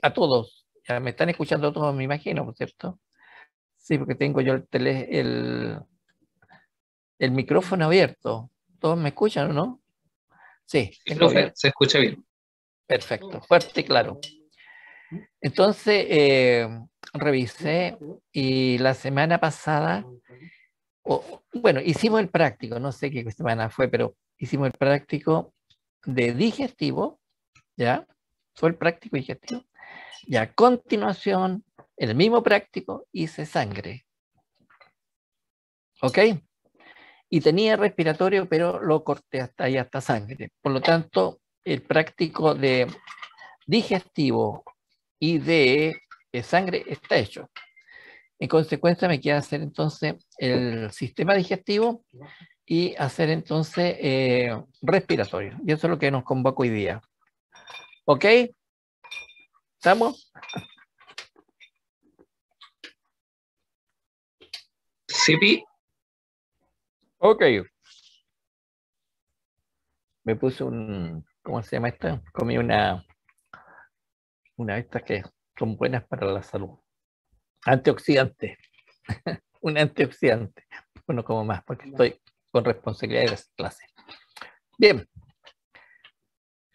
a todos. Ya me están escuchando todos, me imagino, ¿por cierto? Sí, porque tengo yo el micrófono abierto. ¿Todos me escuchan o no? Sí, Sí, tengo profe, abierto. se escucha bien. Perfecto, fuerte y claro. Entonces, revisé y la semana pasada, bueno, hicimos el práctico, no sé qué semana fue, pero hicimos el práctico de digestivo, ¿ya? Fue el práctico digestivo. Y a continuación, el mismo práctico, hice sangre. ¿Ok? Y tenía respiratorio, pero lo corté hasta ahí, hasta sangre. Por lo tanto, el práctico de digestivo y de sangre está hecho. En consecuencia, me queda hacer entonces el sistema digestivo y hacer entonces respiratorio. Y eso es lo que nos convoca hoy día. ¿Ok? ¿Estamos? Sí, Pi. Ok. Me puse ¿cómo se llama esta? Comí una de estas que son buenas para la salud. Antioxidante. Un antioxidante. Bueno, como más, porque estoy con responsabilidad de esa clase. Bien.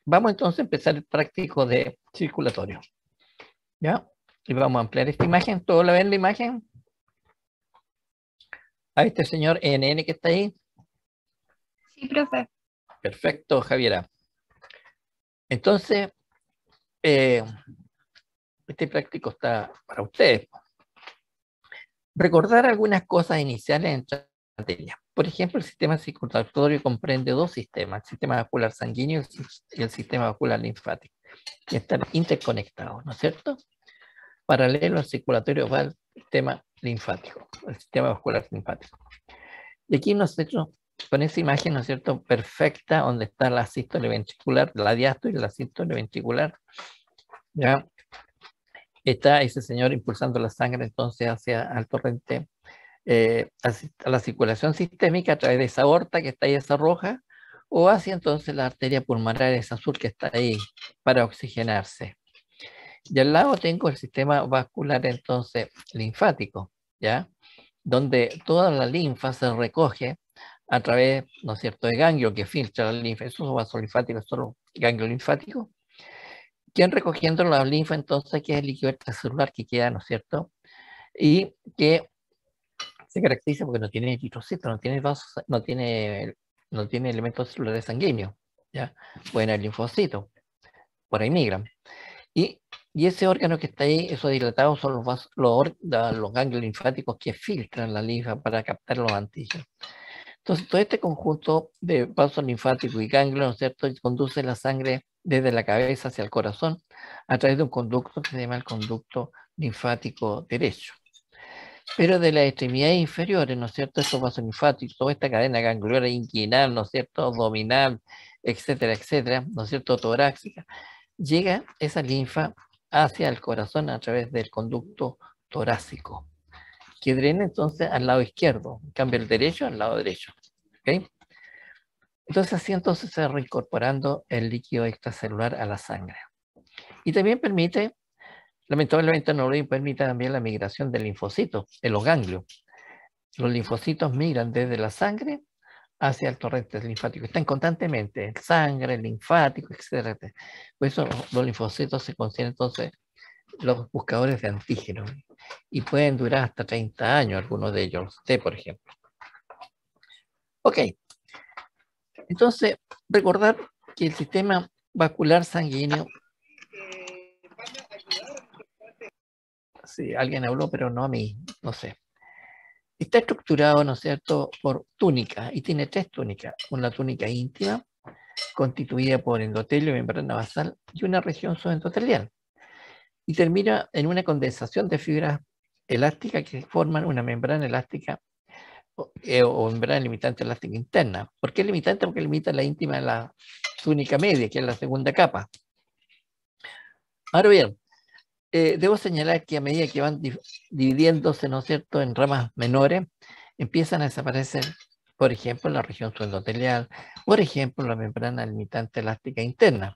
Vamos entonces a empezar el práctico de circulatorio. ¿Ya? Y vamos a ampliar esta imagen. ¿Todos la ven la imagen? A este señor NN que está ahí. Sí, profe. Perfecto, Javiera. Entonces, este práctico está para ustedes. Recordar algunas cosas iniciales en esta materia. Por ejemplo, el sistema circulatorio comprende dos sistemas, el sistema vascular sanguíneo y el sistema vascular linfático, que están interconectados, ¿no es cierto? Paralelo al circulatorio va el sistema linfático, el sistema vascular linfático. Y aquí nosotros, con esa imagen, ¿no es cierto?, perfecta, donde está la sístole ventricular, la diástole y la sístole ventricular, ¿ya? Está ese señor impulsando la sangre entonces hacia el torrente, a la circulación sistémica a través de esa aorta que está ahí, esa roja, o hacia entonces la arteria pulmonar, esa azul que está ahí, para oxigenarse. Y al lado tengo el sistema vascular entonces linfático, ¿ya? Donde toda la linfa se recoge a través, ¿no es cierto?, de ganglio que filtra la linfa. Esos vasos linfáticos son los ganglios linfáticos, que van recogiendo la linfa entonces, que es el líquido extracelular que queda, ¿no es cierto?, y que se caracteriza porque no tiene eritrocitos, no tiene elementos celulares sanguíneos, ¿ya? Pueden haber linfocitos, por ahí migran. Y ese órgano que está ahí, esos dilatados, son los ganglios linfáticos que filtran la linfa para captar los antígenos. Entonces, todo este conjunto de vasos linfáticos y ganglios, ¿no es cierto?, conduce la sangre desde la cabeza hacia el corazón a través de un conducto que se llama el conducto linfático derecho. Pero de las extremidades inferiores, ¿no es cierto?, estos vasos linfáticos, toda esta cadena ganglionar inguinal, ¿no es cierto?, abdominal, etcétera, etcétera, ¿no es cierto?, torácica, llega esa linfa hacia el corazón a través del conducto torácico, que drena entonces al lado izquierdo, en cambio el derecho al lado derecho. ¿Okay? Entonces así entonces se va reincorporando el líquido extracelular a la sangre. Y también permite, lamentablemente no lo permite también la migración del linfocito en los ganglios. Los linfocitos migran desde la sangre hacia el torrente linfático. Están constantemente, sangre, linfático, etc. Por eso los linfocitos se consideran entonces los buscadores de antígenos y pueden durar hasta 30 años algunos de ellos, usted por ejemplo. Ok, entonces recordar que el sistema vascular sanguíneo, sí, alguien habló pero no a mí, no sé, está estructurado, ¿no es cierto?, por túnica, y tiene tres túnicas: una túnica íntima constituida por endotelio, membrana basal y una región subendotelial, y termina en una condensación de fibras elásticas que forman una membrana elástica o membrana limitante elástica interna. ¿Por qué limitante? Porque limita la íntima de la túnica media, que es la segunda capa. Ahora bien, debo señalar que a medida que van dividiéndose, ¿no es cierto?, en ramas menores, empiezan a desaparecer, por ejemplo, la región subendotelial, por ejemplo, la membrana limitante elástica interna.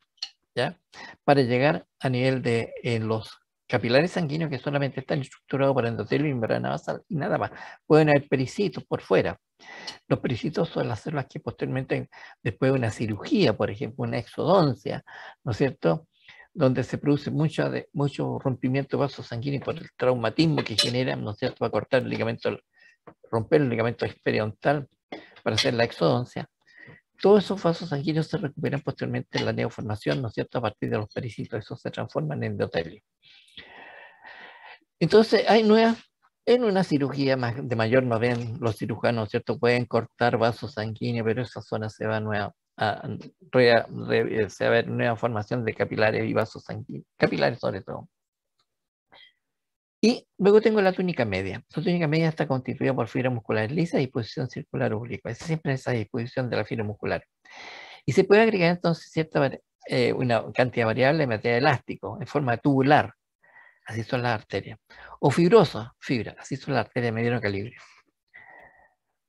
¿ya? Para llegar a nivel de los capilares sanguíneos que solamente están estructurados por endotelio y membrana basal y nada más. Pueden haber pericitos por fuera. Los pericitos son las células que posteriormente, después de una cirugía, por ejemplo, una exodoncia, ¿no es cierto?, donde se produce mucho rompimiento de vasos sanguíneos por el traumatismo que genera, ¿no es cierto?, para cortar el ligamento, romper el ligamento periodontal para hacer la exodoncia. Todos esos vasos sanguíneos se recuperan posteriormente en la neoformación, ¿no es cierto?, a partir de los pericitos, esos se transforman en endotelio. Entonces, en una cirugía de mayor no ven los cirujanos, ¿cierto? Pueden cortar vasos sanguíneos, pero esa zona se va se va a ver nueva formación de capilares y vasos sanguíneos, capilares sobre todo. Y luego tengo la túnica media. La túnica media está constituida por fibra muscular lisa y disposición circular oblicua. Es siempre esa disposición de la fibra muscular. Y se puede agregar entonces una cantidad variable de material elástico en forma tubular. Así son las arterias. O fibrosa, fibra, así son las arterias de mediano calibre.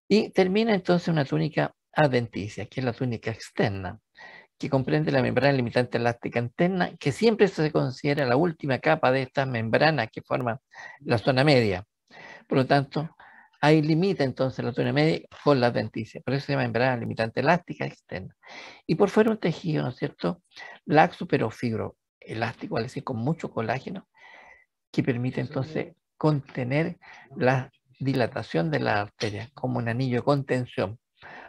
Y termina entonces una túnica adventicia, que es la túnica externa, que comprende la membrana limitante elástica interna, que siempre se considera la última capa de estas membranas que forman la zona media. Por lo tanto, ahí limita entonces la zona media con la adventicia. Por eso se llama membrana limitante elástica externa. Y por fuera un tejido, ¿no es cierto?, laxo pero fibroelástico, es decir, con mucho colágeno, que permite entonces contener la dilatación de las arterias como un anillo de contención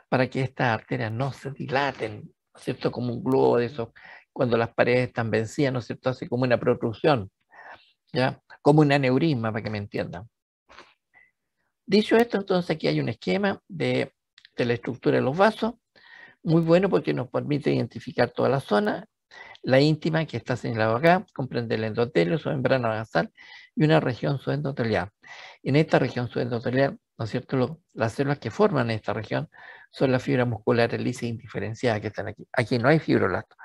para que estas arterias no se dilaten, ¿no es cierto?, como un globo de esos, cuando las paredes están vencidas, ¿no es cierto?, así como una protrusión, ¿ya? Como un aneurisma, para que me entiendan. Dicho esto, entonces aquí hay un esquema de la estructura de los vasos, muy bueno porque nos permite identificar toda la zona. La íntima, que está señalado acá, comprende el endotelio, su membrana basal y una región subendotelial. En esta región subendotelial, ¿no es cierto?, las células que forman esta región son las fibras musculares lisas e indiferenciadas que están aquí. Aquí no hay fibroblastos,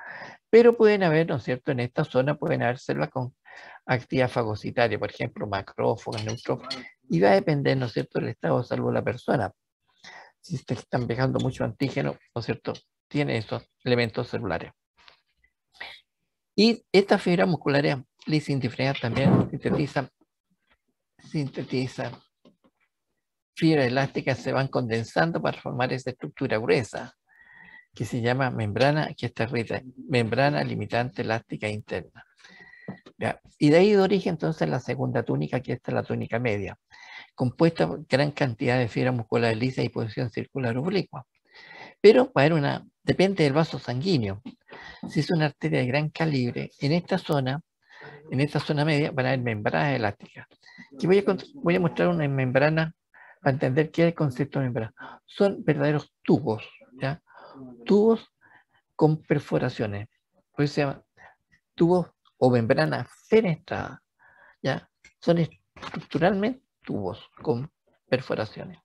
pero pueden haber, ¿no es cierto?, en esta zona pueden haber células con actividad fagocitaria, por ejemplo, macrófagas, neutrófagas, y va a depender, ¿no es cierto?, del estado de salud de la persona. Si están viajando mucho antígeno, ¿no es cierto?, tiene esos elementos celulares. Y estas fibras musculares lisas indiferenciadas también sintetizan fibras elásticas, se van condensando para formar esa estructura gruesa que se llama membrana, que está escrita, membrana limitante elástica interna. ¿Ya? Y de ahí de origen entonces la segunda túnica, que esta es la túnica media, compuesta por gran cantidad de fibras musculares lisas y posición circular oblicua. Pero depende del vaso sanguíneo. Si es una arteria de gran calibre, en esta zona media van a haber membranas elásticas. Aquí voy a mostrar una membrana para entender qué es el concepto de membrana. Son verdaderos tubos, ¿ya? Tubos con perforaciones. Por eso se llama tubos o membranas fenestradas, ¿ya? Son estructuralmente tubos con perforaciones.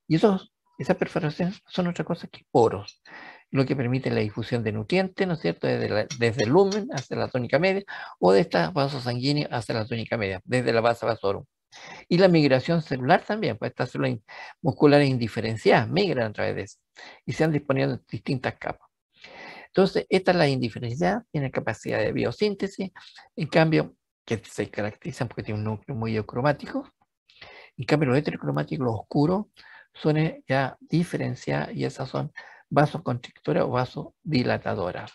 Y esas perforaciones son otra cosa que poros, lo que permite la difusión de nutrientes, ¿no es cierto?, desde el lumen hacia la túnica media, o de estos vasos sanguíneos hacia la túnica media, desde la base vasorum. Y la migración celular también, pues estas células musculares indiferenciadas migran a través de eso, y se han disponiendo en distintas capas. Entonces, esta es la indiferenciada, tiene capacidad de biosíntesis, en cambio, que se caracterizan porque tiene un núcleo muy diocromático. En cambio, los heterocromáticos, los oscuros, son ya diferenciadas y esas son vasoconstrictoras o vasodilatadoras.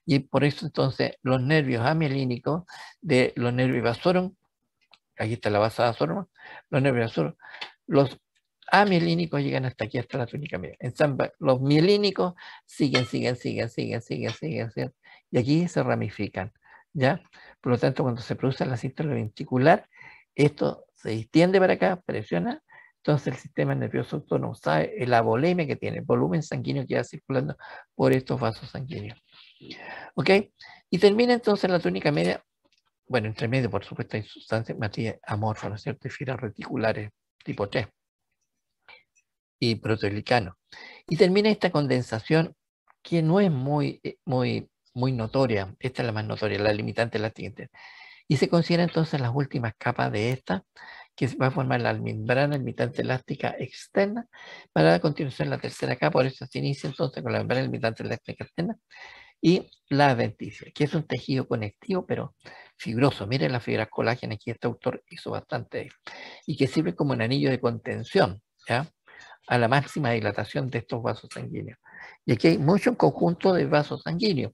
Y por eso entonces los nervios amielínicos de los nervios vasorum, aquí está la base vasorum, los nervios vasorum, los amielínicos llegan hasta aquí, hasta la túnica media. Los mielínicos siguen, y aquí se ramifican, ¿ya? Por lo tanto, cuando se produce la sístole ventricular, esto se extiende para acá, presiona, entonces el sistema nervioso autónomo sabe la volemia que tiene, el volumen sanguíneo que va circulando por estos vasos sanguíneos. ¿Ok? Y termina entonces la túnica media. Bueno, entre medio, por supuesto, hay sustancias, matriz amorfas, ¿no es cierto? Y fibras reticulares tipo T y proteoglicanos. Y termina esta condensación que no es muy notoria. Esta es la más notoria, la limitante elástica interna. Y se considera entonces las últimas capas de esta, que va a formar la membrana limitante elástica externa, para a continuación la tercera capa. Por eso se inicia entonces con la membrana limitante elástica externa, y la adventicia, que es un tejido conectivo, pero fibroso. Miren las fibras colágena, aquí este autor hizo bastante, y que sirve como un anillo de contención, ¿ya? A la máxima dilatación de estos vasos sanguíneos. Y aquí hay mucho conjunto de vasos sanguíneos,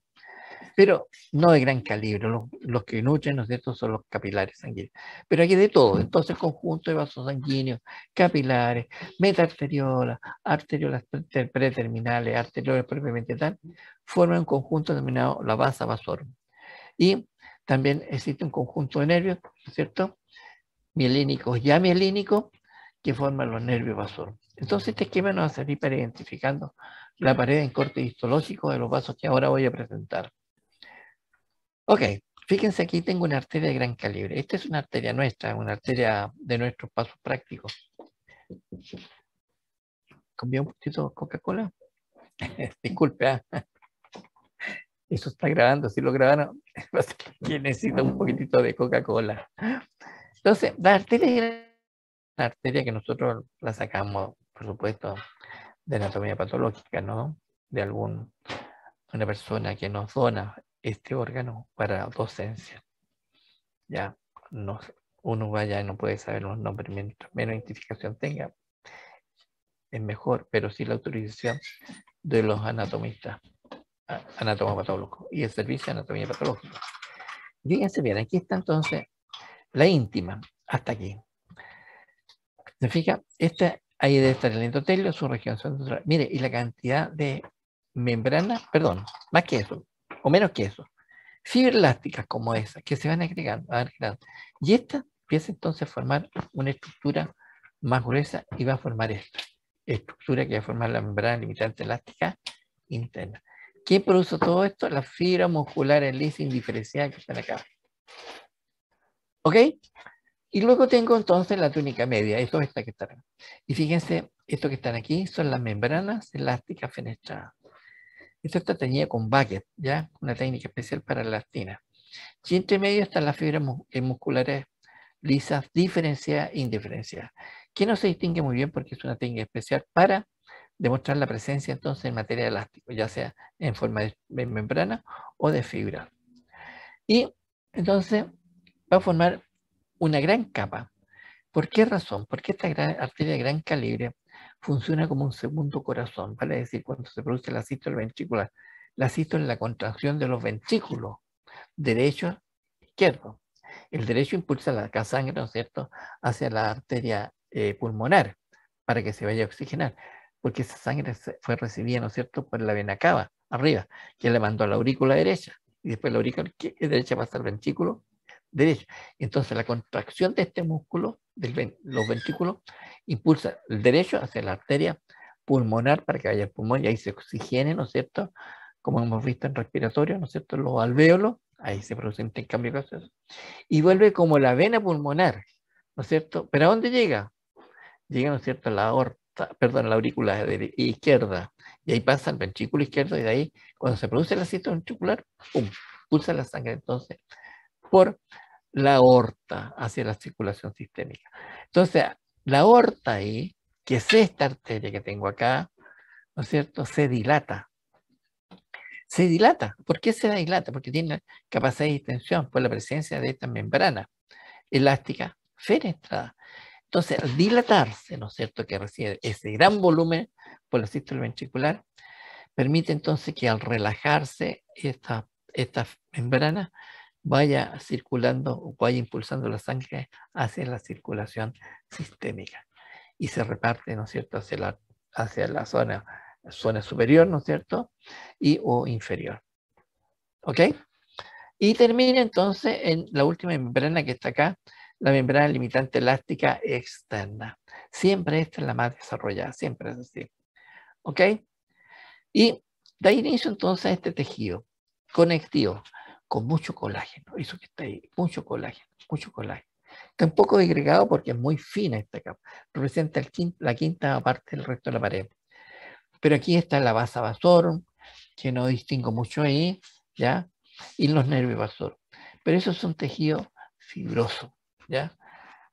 pero no de gran calibre. Los que nutren, ¿no es cierto?, son los capilares sanguíneos. Pero aquí de todo. Entonces, el conjunto de vasos sanguíneos, capilares, metaarteriolas, arteriolas preterminales, arteriolas propiamente tal, forman un conjunto denominado la vasa vasorum. Y también existe un conjunto de nervios, ¿no es cierto?, mielínicos y amielínicos, que forman los nervios vasorum. Entonces, este esquema nos va a servir para identificando la pared en corte histológico de los vasos que ahora voy a presentar. Ok, fíjense, aquí tengo una arteria de gran calibre. Esta es una arteria nuestra, una arteria de nuestros pasos prácticos. ¿Cambió un poquito Coca-Cola? Disculpe, ¿eh? Eso está grabando, si lo grabaron, que necesita un poquitito de Coca-Cola. Entonces, la arteria es una arteria que nosotros la sacamos, por supuesto, de anatomía patológica, ¿no? De una persona que nos dona este órgano para docencia. Ya, no, uno vaya y no puede saber los nombres, mientras menos identificación tenga, es mejor, pero sí la autorización de los anatomistas, anatomopatólogos y el servicio de anatomía patológica. Fíjense bien, aquí está entonces la íntima, hasta aquí. ¿Se fija? Ahí debe estar el endotelio, su región central. Mire, y la cantidad de membranas, perdón, más que eso, o menos que eso, fibras elásticas como esa, que se van agregando. Y esta empieza entonces a formar una estructura más gruesa y va a formar esta estructura que va a formar la membrana limitante elástica interna. ¿Qué produce todo esto? Las fibras musculares lisas indiferenciadas que están acá. ¿Ok? Y luego tengo entonces la túnica media, eso es esta que está acá. Y fíjense, esto que están aquí son las membranas elásticas fenestradas. Esto está teñido con bucket, ¿ya? Una técnica especial para la elastina. Y entre medio están las fibras musculares lisas, diferenciadas e indiferenciadas, que no se distingue muy bien porque es una técnica especial para demostrar la presencia entonces en materia de elástico, ya sea en forma de membrana o de fibra. Y entonces va a formar una gran capa. ¿Por qué razón? Porque esta arteria de gran calibre funciona como un segundo corazón, vale decir, cuando se produce la sístole ventricular. La sístole es la contracción de los ventrículos, derecho, izquierdo. El derecho impulsa la sangre, ¿no es cierto?, hacia la arteria pulmonar para que se vaya a oxigenar, porque esa sangre fue recibida, ¿no es cierto?, por la vena cava, arriba, que le mandó a la aurícula derecha, y después la aurícula derecha pasa al ventrículo derecho. Entonces la contracción de este músculo, los ventrículos, impulsa el derecho hacia la arteria pulmonar para que vaya al pulmón y ahí se oxigene, ¿no es cierto?, como hemos visto en respiratorio, ¿no es cierto?, los alvéolos, ahí se produce un intercambio gaseoso, y vuelve como la vena pulmonar, ¿no es cierto? ¿Pero a dónde llega? Llega, ¿no es cierto?, a la aorta, perdón, a la aurícula izquierda, y ahí pasa el ventrículo izquierdo, y de ahí, cuando se produce la sístole ventricular, ¡pum!, pulsa la sangre entonces por la aorta hacia la circulación sistémica. Entonces, la aorta ahí, que es esta arteria que tengo acá, ¿no es cierto?, se dilata. Se dilata. ¿Por qué se dilata? Porque tiene capacidad de distensión por la presencia de esta membrana elástica fenestrada. Entonces, al dilatarse, ¿no es cierto?, que recibe ese gran volumen por la sístole ventricular, permite entonces que al relajarse esta membrana vaya circulando o vaya impulsando la sangre hacia la circulación sistémica y se reparte, ¿no es cierto?, hacia la zona superior, ¿no es cierto?, o inferior. ¿Ok? Y termina entonces en la última membrana que está acá, la membrana limitante elástica externa. Siempre esta es la más desarrollada, siempre es así. ¿Ok? Y da inicio entonces a este tejido conectivo con mucho colágeno. Eso que está ahí, mucho colágeno, mucho colágeno. Está un poco disgregado porque es muy fina esta capa. Representa la quinta parte del resto de la pared. Pero aquí está la vasa vasorum, que no distingo mucho ahí, ¿ya? Y los nervios vasorum. Pero eso es un tejido fibroso, ¿ya?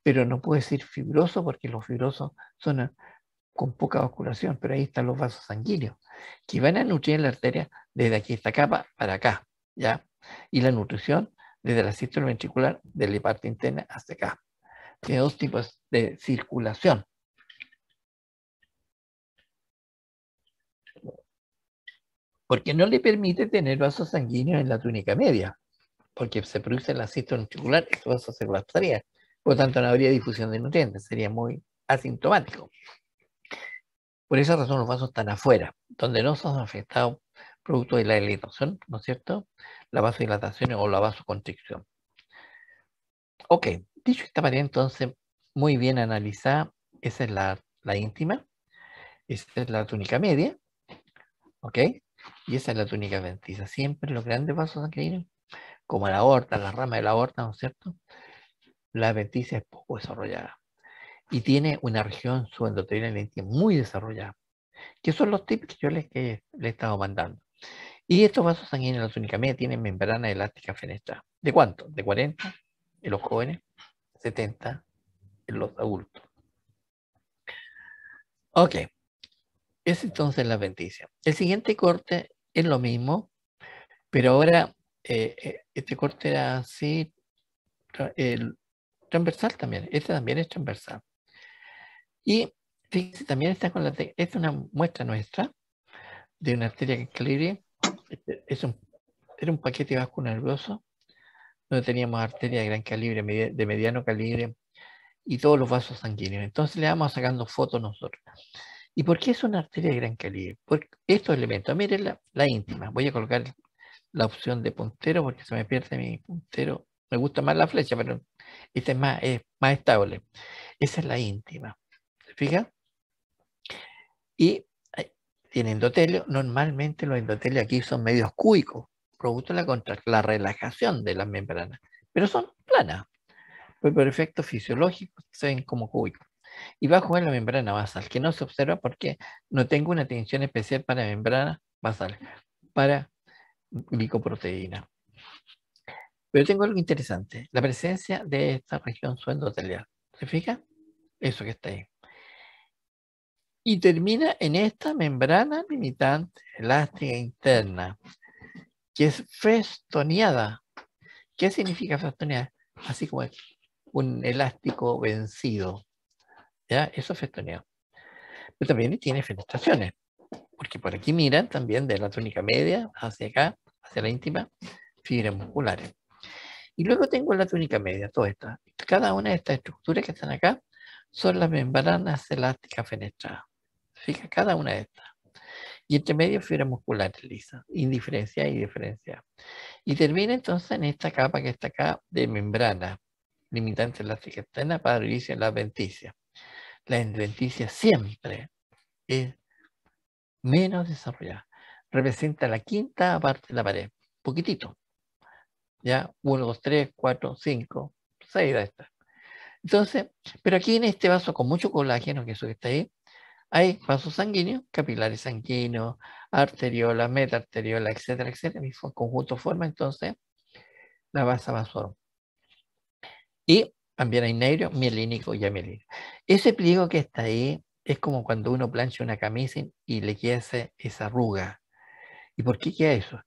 Pero no puedo decir fibroso porque los fibrosos son con poca vasculación, pero ahí están los vasos sanguíneos, que van a nutrir la arteria desde aquí, esta capa, para acá, ¿ya? Y la nutrición desde la sístole ventricular, de la parte interna hasta acá. Tiene dos tipos de circulación. Porque no le permite tener vasos sanguíneos en la túnica media, porque se produce en la sístole ventricular, estos vasos se colapsarían. Por lo tanto, no habría difusión de nutrientes, sería muy asintomático. Por esa razón los vasos están afuera, donde no son afectados producto de la dilatación, ¿no es cierto? La vasodilatación o la vasoconstricción. Ok, dicho esta manera, entonces, muy bien analizada, esa es la íntima, esa es la túnica media, ok, y esa es la túnica adventicia. Siempre los grandes vasos sanguíneos, como la aorta, la rama de la aorta, ¿no es cierto? La adventicia es poco desarrollada y tiene una región subendotelioidal íntima muy desarrollada, que son los tips que yo les he estado mandando. Y estos vasos sanguíneos en la túnica media tienen membrana elástica fenestrada. ¿De cuánto? De 40 en los jóvenes, 70 en los adultos. Ok, es entonces la adventicia. El siguiente corte es lo mismo, pero ahora este corte era así, el transversal también. Este también es transversal. Y fíjense, también está con esta es una muestra nuestra de una arteria que calibre. Era un paquete vasco nervioso donde teníamos arteria de gran calibre, de mediano calibre y todos los vasos sanguíneos. Entonces le vamos sacando fotos nosotros. ¿Y por qué es una arteria de gran calibre? Por estos elementos. Miren la íntima. Voy a colocar la opción de puntero porque se me pierde mi puntero. Me gusta más la flecha, pero esta es más estable. Esa es la íntima. ¿Se fija? Y tiene endotelio. Normalmente los endotelios aquí son medios cúbicos, producto de la relajación de las membranas, pero son planas. Pues por efectos fisiológicos se ven como cúbicos. Y bajo en la membrana basal, que no se observa porque no tengo una atención especial para membrana basal, para glicoproteína. Pero tengo algo interesante, la presencia de esta región suendotelial. ¿Se fija? Eso que está ahí. Y termina en esta membrana limitante elástica interna, que es festoneada. ¿Qué significa festoneada? Así como un elástico vencido. ¿Ya? Eso es festoneado. Pero también tiene fenestraciones, porque por aquí miran también de la túnica media hacia acá, hacia la íntima, fibras musculares. Y luego tengo la túnica media, toda esta. Cada una de estas estructuras que están acá son las membranas elásticas fenestradas. Fija, cada una de estas. Y entre medio fibras musculares lisas, indiferenciadas y diferenciadas. Y termina entonces en esta capa que está acá de membrana limitante elástica externa para abrirse en la adventicia. La adventicia siempre es menos desarrollada. Representa la quinta parte de la pared, poquitito. Ya, 1, 2, 3, 4, 5, 6 de estas. Entonces, pero aquí en este vaso con mucho colágeno, que eso que está ahí, hay vasos sanguíneos, capilares sanguíneos, arteriolas, metaarteriolas, etcétera, etcétera. Mi conjunto forma entonces la vasa vasorum. Y también hay negro, mielínico y amielínico. Ese pliego que está ahí es como cuando uno plancha una camisa y le queda esa arruga. ¿Y por qué queda eso?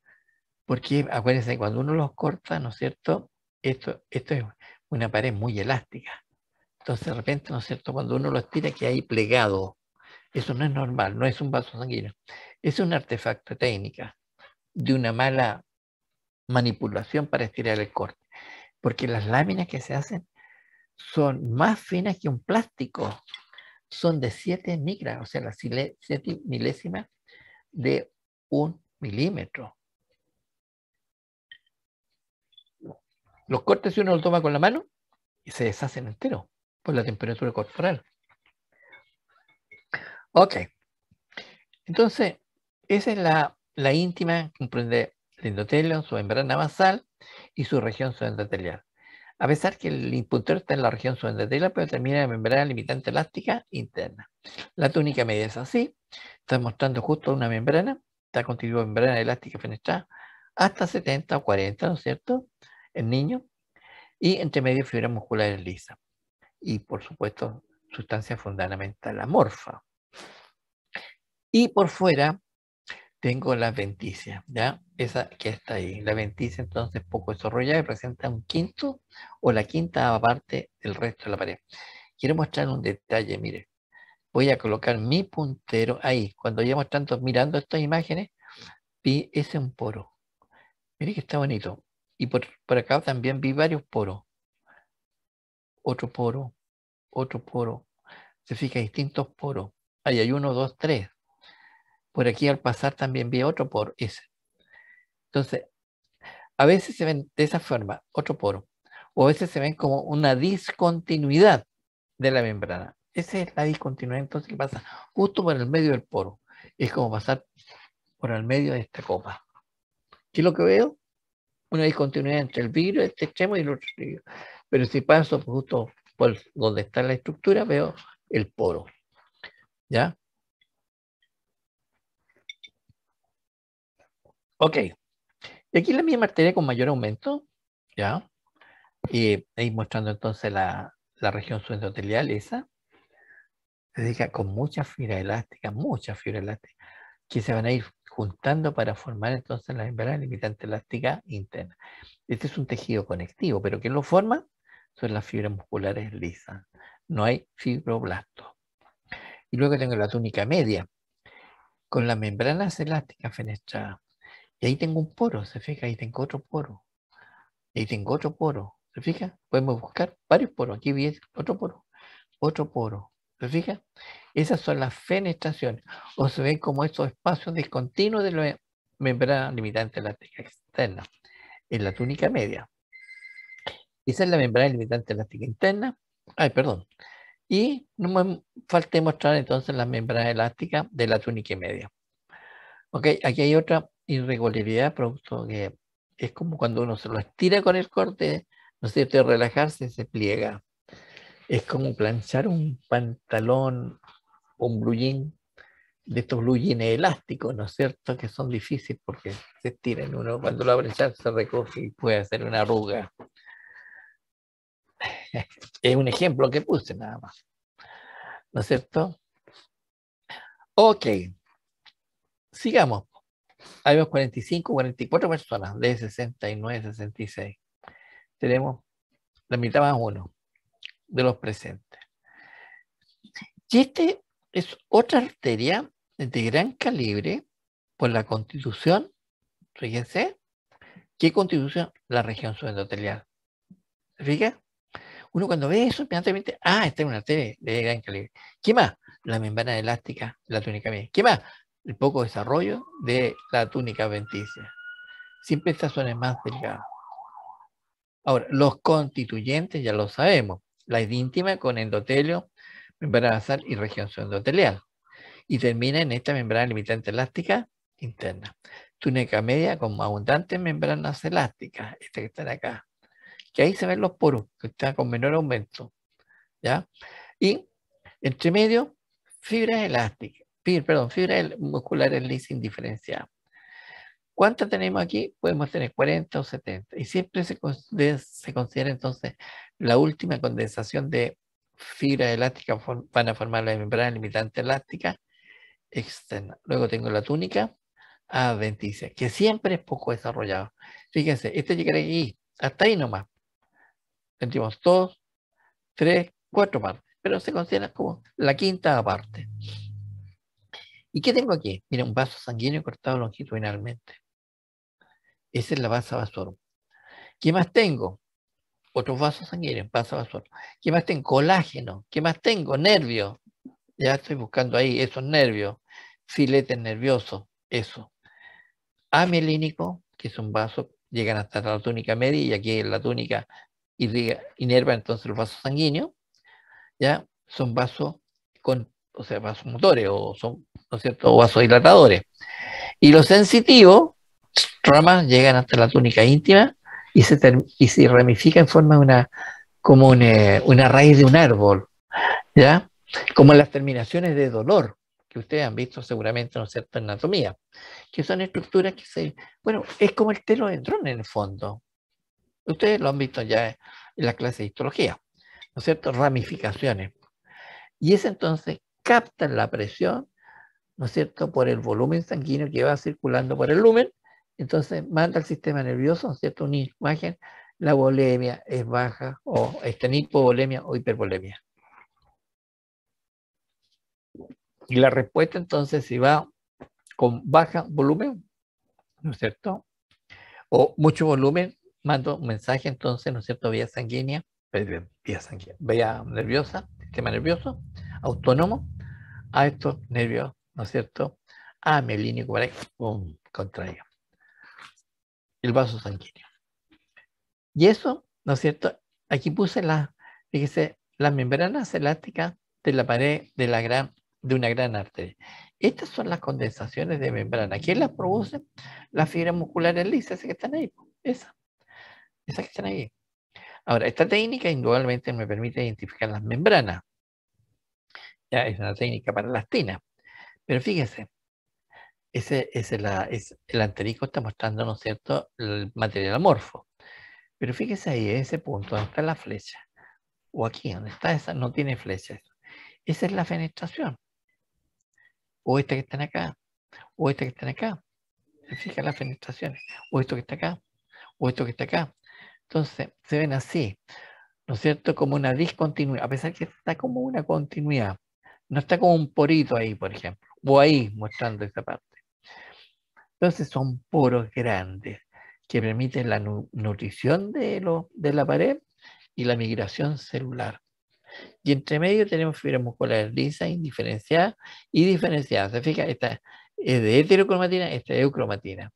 Porque acuérdense, cuando uno los corta, ¿no es cierto? Esto es una pared muy elástica. Entonces, de repente, ¿no es cierto? Cuando uno lo estira, queda ahí plegado. Eso no es normal, no es un vaso sanguíneo. Es un artefacto técnica de una mala manipulación para estirar el corte. Porque las láminas que se hacen son más finas que un plástico. Son de 7 micras, o sea, las 7 milésimas de 1 milímetro. Los cortes, si uno los toma con la mano, y se deshacen enteros por la temperatura corporal. Ok. Entonces, esa es la íntima, comprende el endotelio, su membrana basal y su región subendotelial. A pesar que el impuntero está en la región subendotelial, pero termina en membrana limitante elástica interna. La túnica media es así. Está mostrando justo una membrana. Está constituida de membrana elástica fenestrada hasta 70 o 40, ¿no es cierto? En niños. Y entre medio fibras musculares lisas. Y por supuesto, sustancia fundamental amorfa. Y por fuera tengo la adventicia, ¿ya? Esa que está ahí. La adventicia entonces poco desarrollada y presenta un quinto o la quinta parte del resto de la pared. Quiero mostrar un detalle, mire. Voy a colocar mi puntero ahí. Cuando llevamos tanto mirando estas imágenes, vi ese un poro. Mire que está bonito. Y por acá también vi varios poros. Otro poro, otro poro. Se fija, distintos poros. Ahí hay 1, 2, 3. Por aquí al pasar también vi otro poro, ese. Entonces, a veces se ven de esa forma, otro poro. O a veces se ven como una discontinuidad de la membrana. Esa es la discontinuidad entonces que pasa justo por el medio del poro. Es como pasar por el medio de esta copa. ¿Qué es lo que veo? Una discontinuidad entre el vidrio, este extremo y el otro extremo. Pero si paso justo por donde está la estructura, veo el poro. ¿Ya? Ok. Y aquí la misma arteria con mayor aumento. ¿Ya? Y ahí mostrando entonces la región subendotelial, esa. Se dedica con mucha fibra elástica, que se van a ir juntando para formar entonces la membrana limitante elástica interna. Este es un tejido conectivo, pero ¿qué lo forma? Son las fibras musculares lisas. No hay fibroblastos. Y luego tengo la túnica media, con las membranas elásticas fenestradas. Y ahí tengo un poro, ¿se fija? Ahí tengo otro poro. Ahí tengo otro poro, ¿se fija? Podemos buscar varios poros. Aquí vi otro poro, otro poro. ¿Se fija? Esas son las fenestraciones. O se ven como estos espacios discontinuos de la membrana limitante elástica externa en la túnica media. Esa es la membrana limitante elástica interna. Ay, perdón. Y no me falta mostrar entonces la membrana elástica de la túnica media. Ok, aquí hay otra irregularidad, producto que es como cuando uno se lo estira con el corte, ¿no es cierto? De relajarse, se pliega. Es como planchar un pantalón, un blue jean, de estos blue jeans elásticos, ¿no es cierto? Que son difíciles porque se estiran. Uno cuando lo abre se recoge y puede hacer una arruga. Es un ejemplo que puse nada más, ¿no es cierto? Ok, sigamos. Hay 45, 44 personas de 69, 66. Tenemos la mitad más uno de los presentes. Y este es otra arteria de gran calibre por la constitución, fíjense, ¿qué constitución? La región subendotelial. ¿Se fija? Uno cuando ve eso, inmediatamente, esta es una arteria de gran calibre. ¿Qué más? La membrana elástica, la túnica media. ¿Qué más? El poco desarrollo de la túnica adventicia. Siempre estas zonas más delgadas. Ahora, los constituyentes ya lo sabemos. La íntima con endotelio, membrana basal y región subendotelial. Y termina en esta membrana limitante elástica interna. Túnica media con abundantes membranas elásticas, estas que están acá. Que ahí se ven los poros, que están con menor aumento. ¿Ya? Y entre medio, fibras elásticas. Fibras musculares lisas indiferenciadas. ¿Cuántas tenemos aquí? Podemos tener 40 o 70. Y siempre se considera entonces la última condensación de fibras elásticas van a formar la membrana limitante elástica externa. Luego tengo la túnica adventicia, que siempre es poco desarrollado. Fíjense, este llegará aquí, hasta ahí nomás. Sentimos 2, 3, 4 partes, pero se considera como la quinta parte. ¿Y qué tengo aquí? Mira, un vaso sanguíneo cortado longitudinalmente. Esa es la vasa vasorum. ¿Qué más tengo? Otros vasos sanguíneos, vasa vasorum. ¿Qué más tengo? Colágeno. ¿Qué más tengo? Nervios. Ya estoy buscando ahí esos nervios. Filetes nerviosos, eso. Amielínico, que es un vaso, llegan hasta la túnica media y aquí en la túnica inerva entonces los vasos sanguíneos. Ya son vasos vasomotores o son, ¿no es cierto?, o vasodilatadores. Y los sensitivos, ramas, llegan hasta la túnica íntima y se ramifica en forma de como una raíz de un árbol, ¿ya? Como las terminaciones de dolor, que ustedes han visto seguramente, ¿no es cierto?, en anatomía, que son estructuras es como el telodendrón en el fondo. Ustedes lo han visto ya en la clase de histología, ¿no es cierto?, ramificaciones. Y es entonces captan la presión ¿no es cierto?, por el volumen sanguíneo que va circulando por el lumen. Entonces manda al sistema nervioso, ¿no es cierto?, una imagen, la volemia es baja, o está en hipovolemia o hipervolemia. Y la respuesta entonces, si va con baja volumen, ¿no es cierto?, o mucho volumen, mando un mensaje entonces, ¿no es cierto?, vía sanguínea, vía nerviosa, sistema nervioso, autónomo, a estos nervios, ¿no es cierto?, mielínico, para que contraiga el vaso sanguíneo. Y eso, ¿no es cierto? Aquí puse fíjese, las membranas elásticas de la pared de una gran arteria. Estas son las condensaciones de membrana. ¿Quién las produce? Las fibras musculares lisas, esas que están ahí. Esas que están ahí. Ahora, esta técnica indudablemente me permite identificar las membranas. Ya es una técnica para elastina. Pero fíjese, el anterico está mostrando, ¿no es cierto?, el material amorfo. Pero fíjese ahí, en ese punto donde está la flecha, o aquí donde está esa, no tiene flechas. Esa es la fenestración. O esta que están acá, o esta que están acá. Se fijan las fenestraciones. O esto que está acá, o esto que está acá. Entonces, se ven así, ¿no es cierto?, como una discontinuidad, a pesar que está como una continuidad. No está como un porito ahí, por ejemplo, o ahí mostrando esa parte. Entonces son poros grandes que permiten la nutrición de la pared y la migración celular. Y entre medio tenemos fibras musculares lisas, indiferenciadas y diferenciadas. ¿Se fija? Esta es de heterocromatina, esta es eucromatina.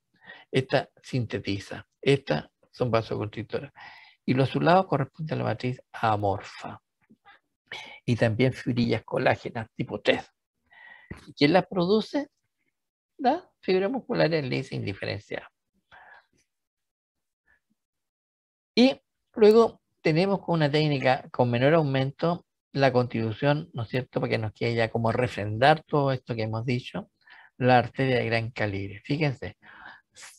Esta sintetiza. Estas son vasoconstrictoras. Y los azulados corresponden a la matriz amorfa. Y también fibrillas colágenas tipo 3. ¿Quién las produce? Las fibras musculares lisas, indiferenciadas. Y luego tenemos con una técnica con menor aumento la contribución, ¿no es cierto?, para que nos quede ya como refrendar todo esto que hemos dicho, la arteria de gran calibre. Fíjense,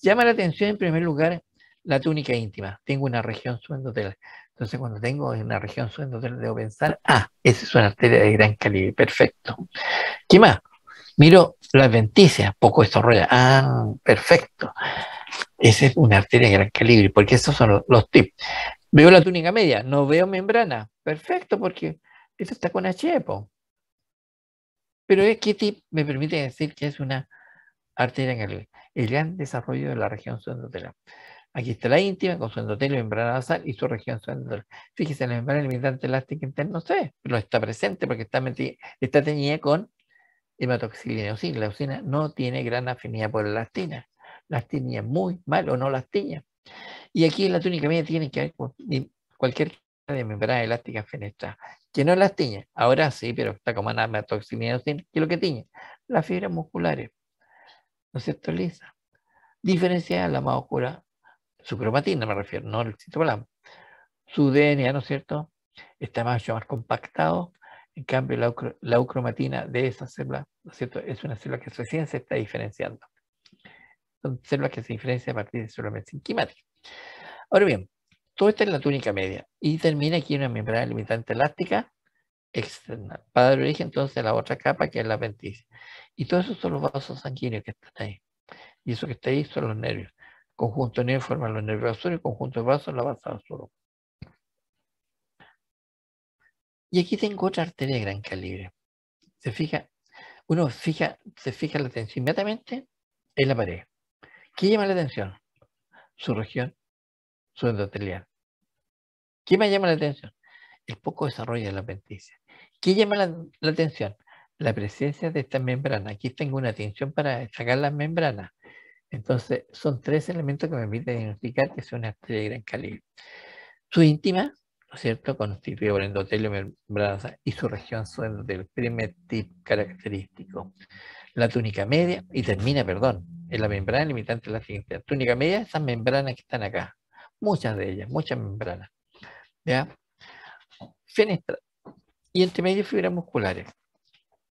llama la atención en primer lugar la túnica íntima. Tengo una región subendotelar. Entonces, cuando tengo una región subendotelar, debo pensar, esa es una arteria de gran calibre. Perfecto. ¿Qué más? Miro la adventicia, poco desarrollada. Perfecto. Esa es una arteria de gran calibre, porque esos son los tips. Veo la túnica media, no veo membrana. Perfecto, porque esto está con HEPO. Pero ¿qué tip me permite decir que es una arteria de calibre? El gran desarrollo de la región subendotelar. Aquí está la íntima con su endotelio, membrana basal y su región subendotelar. Fíjese, la membrana limitante elástica interna, no sé, pero está presente porque está teñida con hematoxilina y eosina. La eosina no tiene gran afinidad por la elastina. La tiña muy mal o no las tiña. Y aquí en la túnica media tiene que haber cualquier de membrana elástica fenestrada. Que no las tiñe. Ahora sí, pero está como una hematoxilina y eosina. ¿Qué es lo que tiñe? Las fibras musculares. ¿No es cierto, Lisa? Diferenciada la más oscura, su cromatina me refiero, no el citoplasma. Su DNA, ¿no es cierto?, está mucho más compactado. En cambio, la eucromatina de esa célula, ¿no es cierto?, es una célula que recién se está diferenciando. Son células que se diferencian a partir de células mesenquimáticas. Ahora bien, todo esto es la túnica media y termina aquí en una membrana limitante elástica externa. Para dar origen entonces a la otra capa que es la adventicia. Y todos esos son los vasos sanguíneos que están ahí. Y eso que está ahí son los nervios. Conjunto nervio forman los nervios azules y conjunto de vasos la base azul. Y aquí tengo otra arteria de gran calibre. Se fija, se fija la atención inmediatamente en la pared. ¿Qué llama la atención? Su región, su endotelial. ¿Qué me llama la atención? El poco desarrollo de la adventicia. ¿Qué llama la atención? La presencia de esta membrana. Aquí tengo una tinción para sacar las membranas. Entonces, son tres elementos que me permiten identificar que es una arteria de gran calibre. Su íntima, ¿no es cierto?, constituida por endotelio, membrana y su región subendotelio, primer tip característico. La túnica media, y termina, en la membrana limitante de la siguiente. Túnica media, esas membranas que están acá. Muchas de ellas, muchas membranas. ¿Ya? Fenestra. Y entre medio fibras musculares.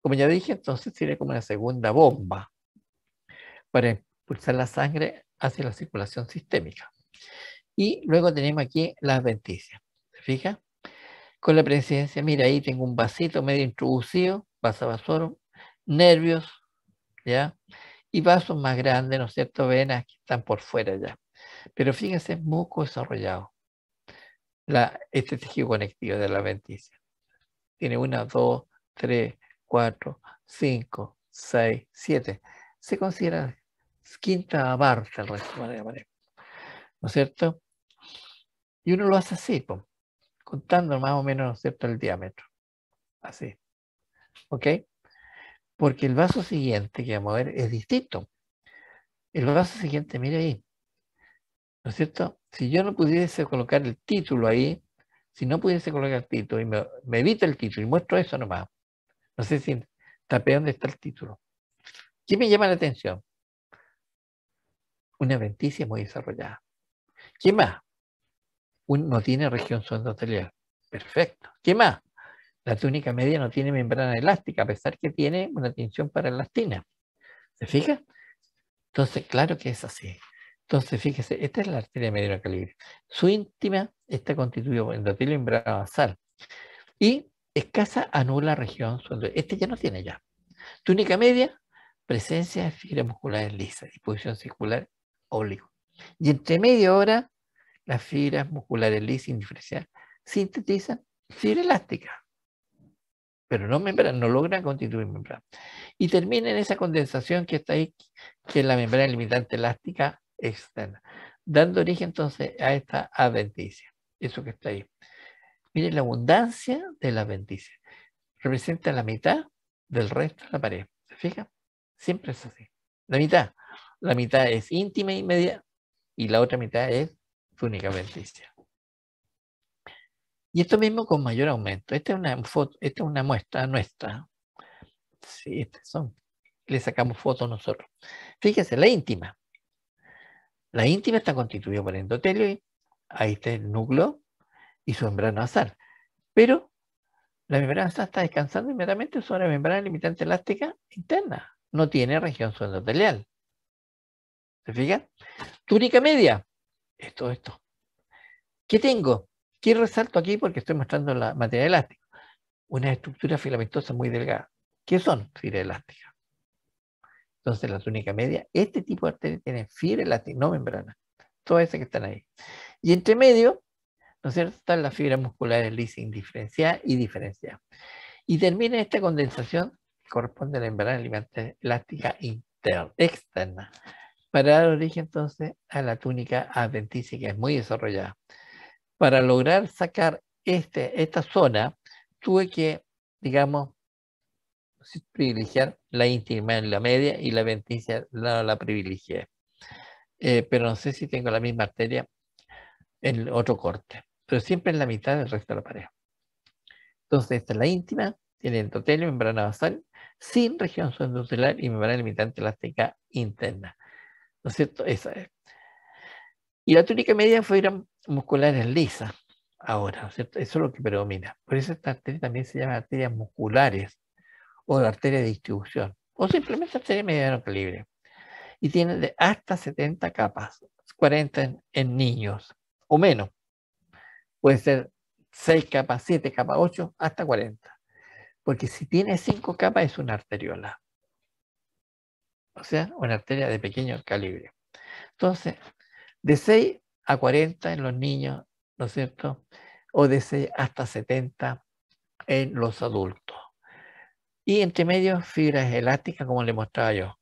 Como ya dije, entonces sirve como una segunda bomba para impulsar la sangre hacia la circulación sistémica. Y luego tenemos aquí la adventicia. ¿Se fija? Con la presencia, mira, ahí tengo un vasito medio introducido, vasa vasorum, nervios, ¿ya? Y vasos más grandes, ¿no es cierto? Venas que están por fuera ya. Pero fíjense, muco desarrollado. Este tejido conectivo de la adventicia. Tiene 1, 2, 3, 4, 5, 6, 7. Se considera quinta parte el resto de la pared, ¿no es cierto? Y uno lo hace así, pues, contando más o menos, ¿no es cierto?, el diámetro. Así. ¿Ok? Porque el vaso siguiente que vamos a ver es distinto. El vaso siguiente, mire ahí, ¿no es cierto? Si yo no pudiese colocar el título ahí, si no pudiese colocar el título y me evito el título y muestro eso nomás, no sé si tapé dónde está el título. ¿Qué me llama la atención? Una adventicia muy desarrollada. ¿Qué más? No tiene región endotelial. Perfecto. ¿Qué más? La túnica media no tiene membrana elástica, a pesar que tiene una tinción para elastina. ¿Se fija? Entonces, claro que es así. Entonces, fíjese, esta es la arteria mediana calibre. Su íntima está constituida por endotelio y membrana basal. Y escasa anula región endotelial. Este ya no tiene ya. Túnica media, presencia de fibras musculares lisas, disposición circular oblicuo. Y entre medio ahora, las fibras musculares lisas indiferenciadas sintetizan fibra elástica, pero no membrana, no logran constituir membrana. Y termina en esa condensación que está ahí, que es la membrana limitante elástica externa, dando origen entonces a esta adventicia. Eso que está ahí. Miren la abundancia de la adventicia. Representa la mitad del resto de la pared. ¿Se fijan? Siempre es así. La mitad. La mitad es íntima y media y la otra mitad es túnica adventicia. Y esto mismo con mayor aumento. Esta es una foto, esta es una muestra nuestra. Sí, estas son. Le sacamos fotos nosotros. Fíjense, la íntima. La íntima está constituida por endotelio, y ahí está el núcleo y su membrana basal. Pero la membrana basal está descansando inmediatamente sobre la membrana limitante elástica interna. No tiene región endotelial. ¿Se fijan? Túnica media. Esto. ¿Qué tengo? ¿Qué resalto aquí? Porque estoy mostrando la materia elástica. Una estructura filamentosa muy delgada. ¿Qué son? Fibra elástica. Entonces la túnica media, este tipo de arteria tiene fibra elástica, no membrana. Todas esas que están ahí. Y entre medio, ¿no es cierto?, están las fibras musculares lisas indiferenciadas y diferenciadas. Y termina esta condensación que corresponde a la membrana limitante elástica externa, para dar origen entonces a la túnica adventicia, que es muy desarrollada. Para lograr sacar esta zona, tuve que, digamos, privilegiar la íntima en la media y la adventicia la privilegié. Pero no sé si tengo la misma arteria en otro corte, pero siempre en la mitad del resto de la pared. Entonces, esta es la íntima, tiene endotelio, membrana basal, sin región endotelar y membrana limitante elástica interna. ¿No es cierto? Esa es. Y la túnica media fueron musculares lisas. Ahora, ¿no es cierto? Eso es lo que predomina. Por eso esta arteria también se llama arterias musculares o arteria de distribución, o simplemente arteria mediano calibre. Y tiene de hasta 70 capas, 40 en niños, o menos. Puede ser 6 capas, 7 capas, 8, hasta 40. Porque si tiene 5 capas es una arteriola. O sea, una arteria de pequeño calibre. Entonces, de 6 a 40 en los niños, ¿no es cierto? O de 6 hasta 70 en los adultos. Y entre medio, fibras elásticas, como le mostraba yo.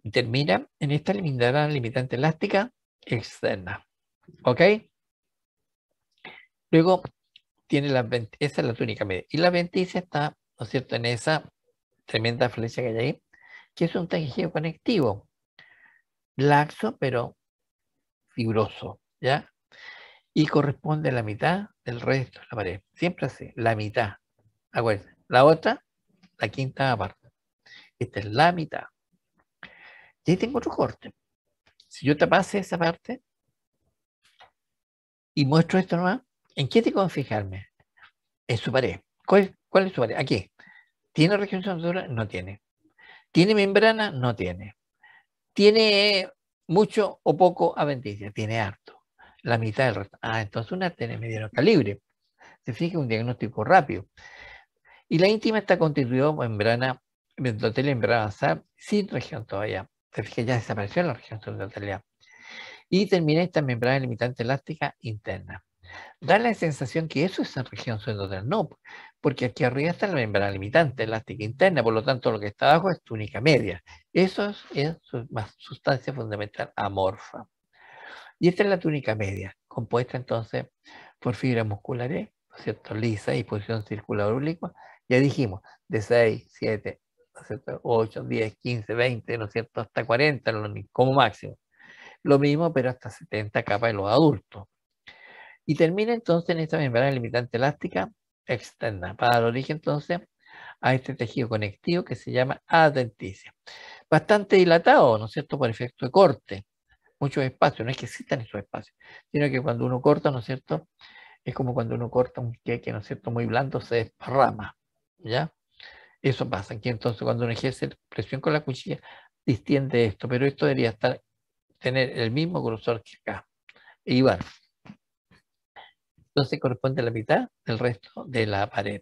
Y termina en esta limitante elástica externa. ¿Ok? Luego tiene esa es la túnica media. Y la adventicia está, ¿no es cierto?, en esa tremenda flecha que hay ahí, que es un tejido conectivo, laxo, pero fibroso, ¿ya? Y corresponde a la mitad del resto de la pared. Siempre así, la mitad. Acuérdense. La otra, la quinta parte. Esta es la mitad. Y ahí tengo otro corte. Si yo tapase esa parte y muestro esto nomás, ¿en qué tengo que fijarme? En su pared. ¿Cuál es su pared? Aquí. ¿Tiene región sonora? No tiene. ¿Tiene membrana? No tiene. ¿Tiene mucho o poco adventicia? Tiene harto. La mitad del resto. Ah, entonces una arteria mediano calibre. Se fija, un diagnóstico rápido. Y la íntima está constituida por membrana endotelio en membrana basal sin región todavía. Se fija, ya desapareció la región endotelio. Y termina esta membrana limitante elástica interna. Da la sensación que eso es la región subendotelial. No, porque aquí arriba está la membrana limitante elástica interna, por lo tanto lo que está abajo es túnica media. Eso es una sustancia fundamental amorfa. Y esta es la túnica media, compuesta entonces por fibras musculares, ¿no es cierto?, lisa y posición circular oblicua. Ya dijimos, de 6, 7, ¿no es cierto?, 8, 10, 15, 20, ¿no es cierto?, hasta 40 como máximo. Lo mismo, pero hasta 70 capas en los adultos. Y termina entonces en esta membrana limitante elástica externa, para dar origen entonces a este tejido conectivo que se llama adventicia. Bastante dilatado, ¿no es cierto?, por efecto de corte. Muchos espacios, no es que existan esos espacios, sino que cuando uno corta, ¿no es cierto?, es como cuando uno corta un queque, ¿no es cierto?, muy blando, se desparrama, ¿ya? Eso pasa aquí, entonces cuando uno ejerce presión con la cuchilla, distiende esto, pero esto debería tener el mismo grosor que acá. Y bueno, entonces corresponde a la mitad del resto de la pared.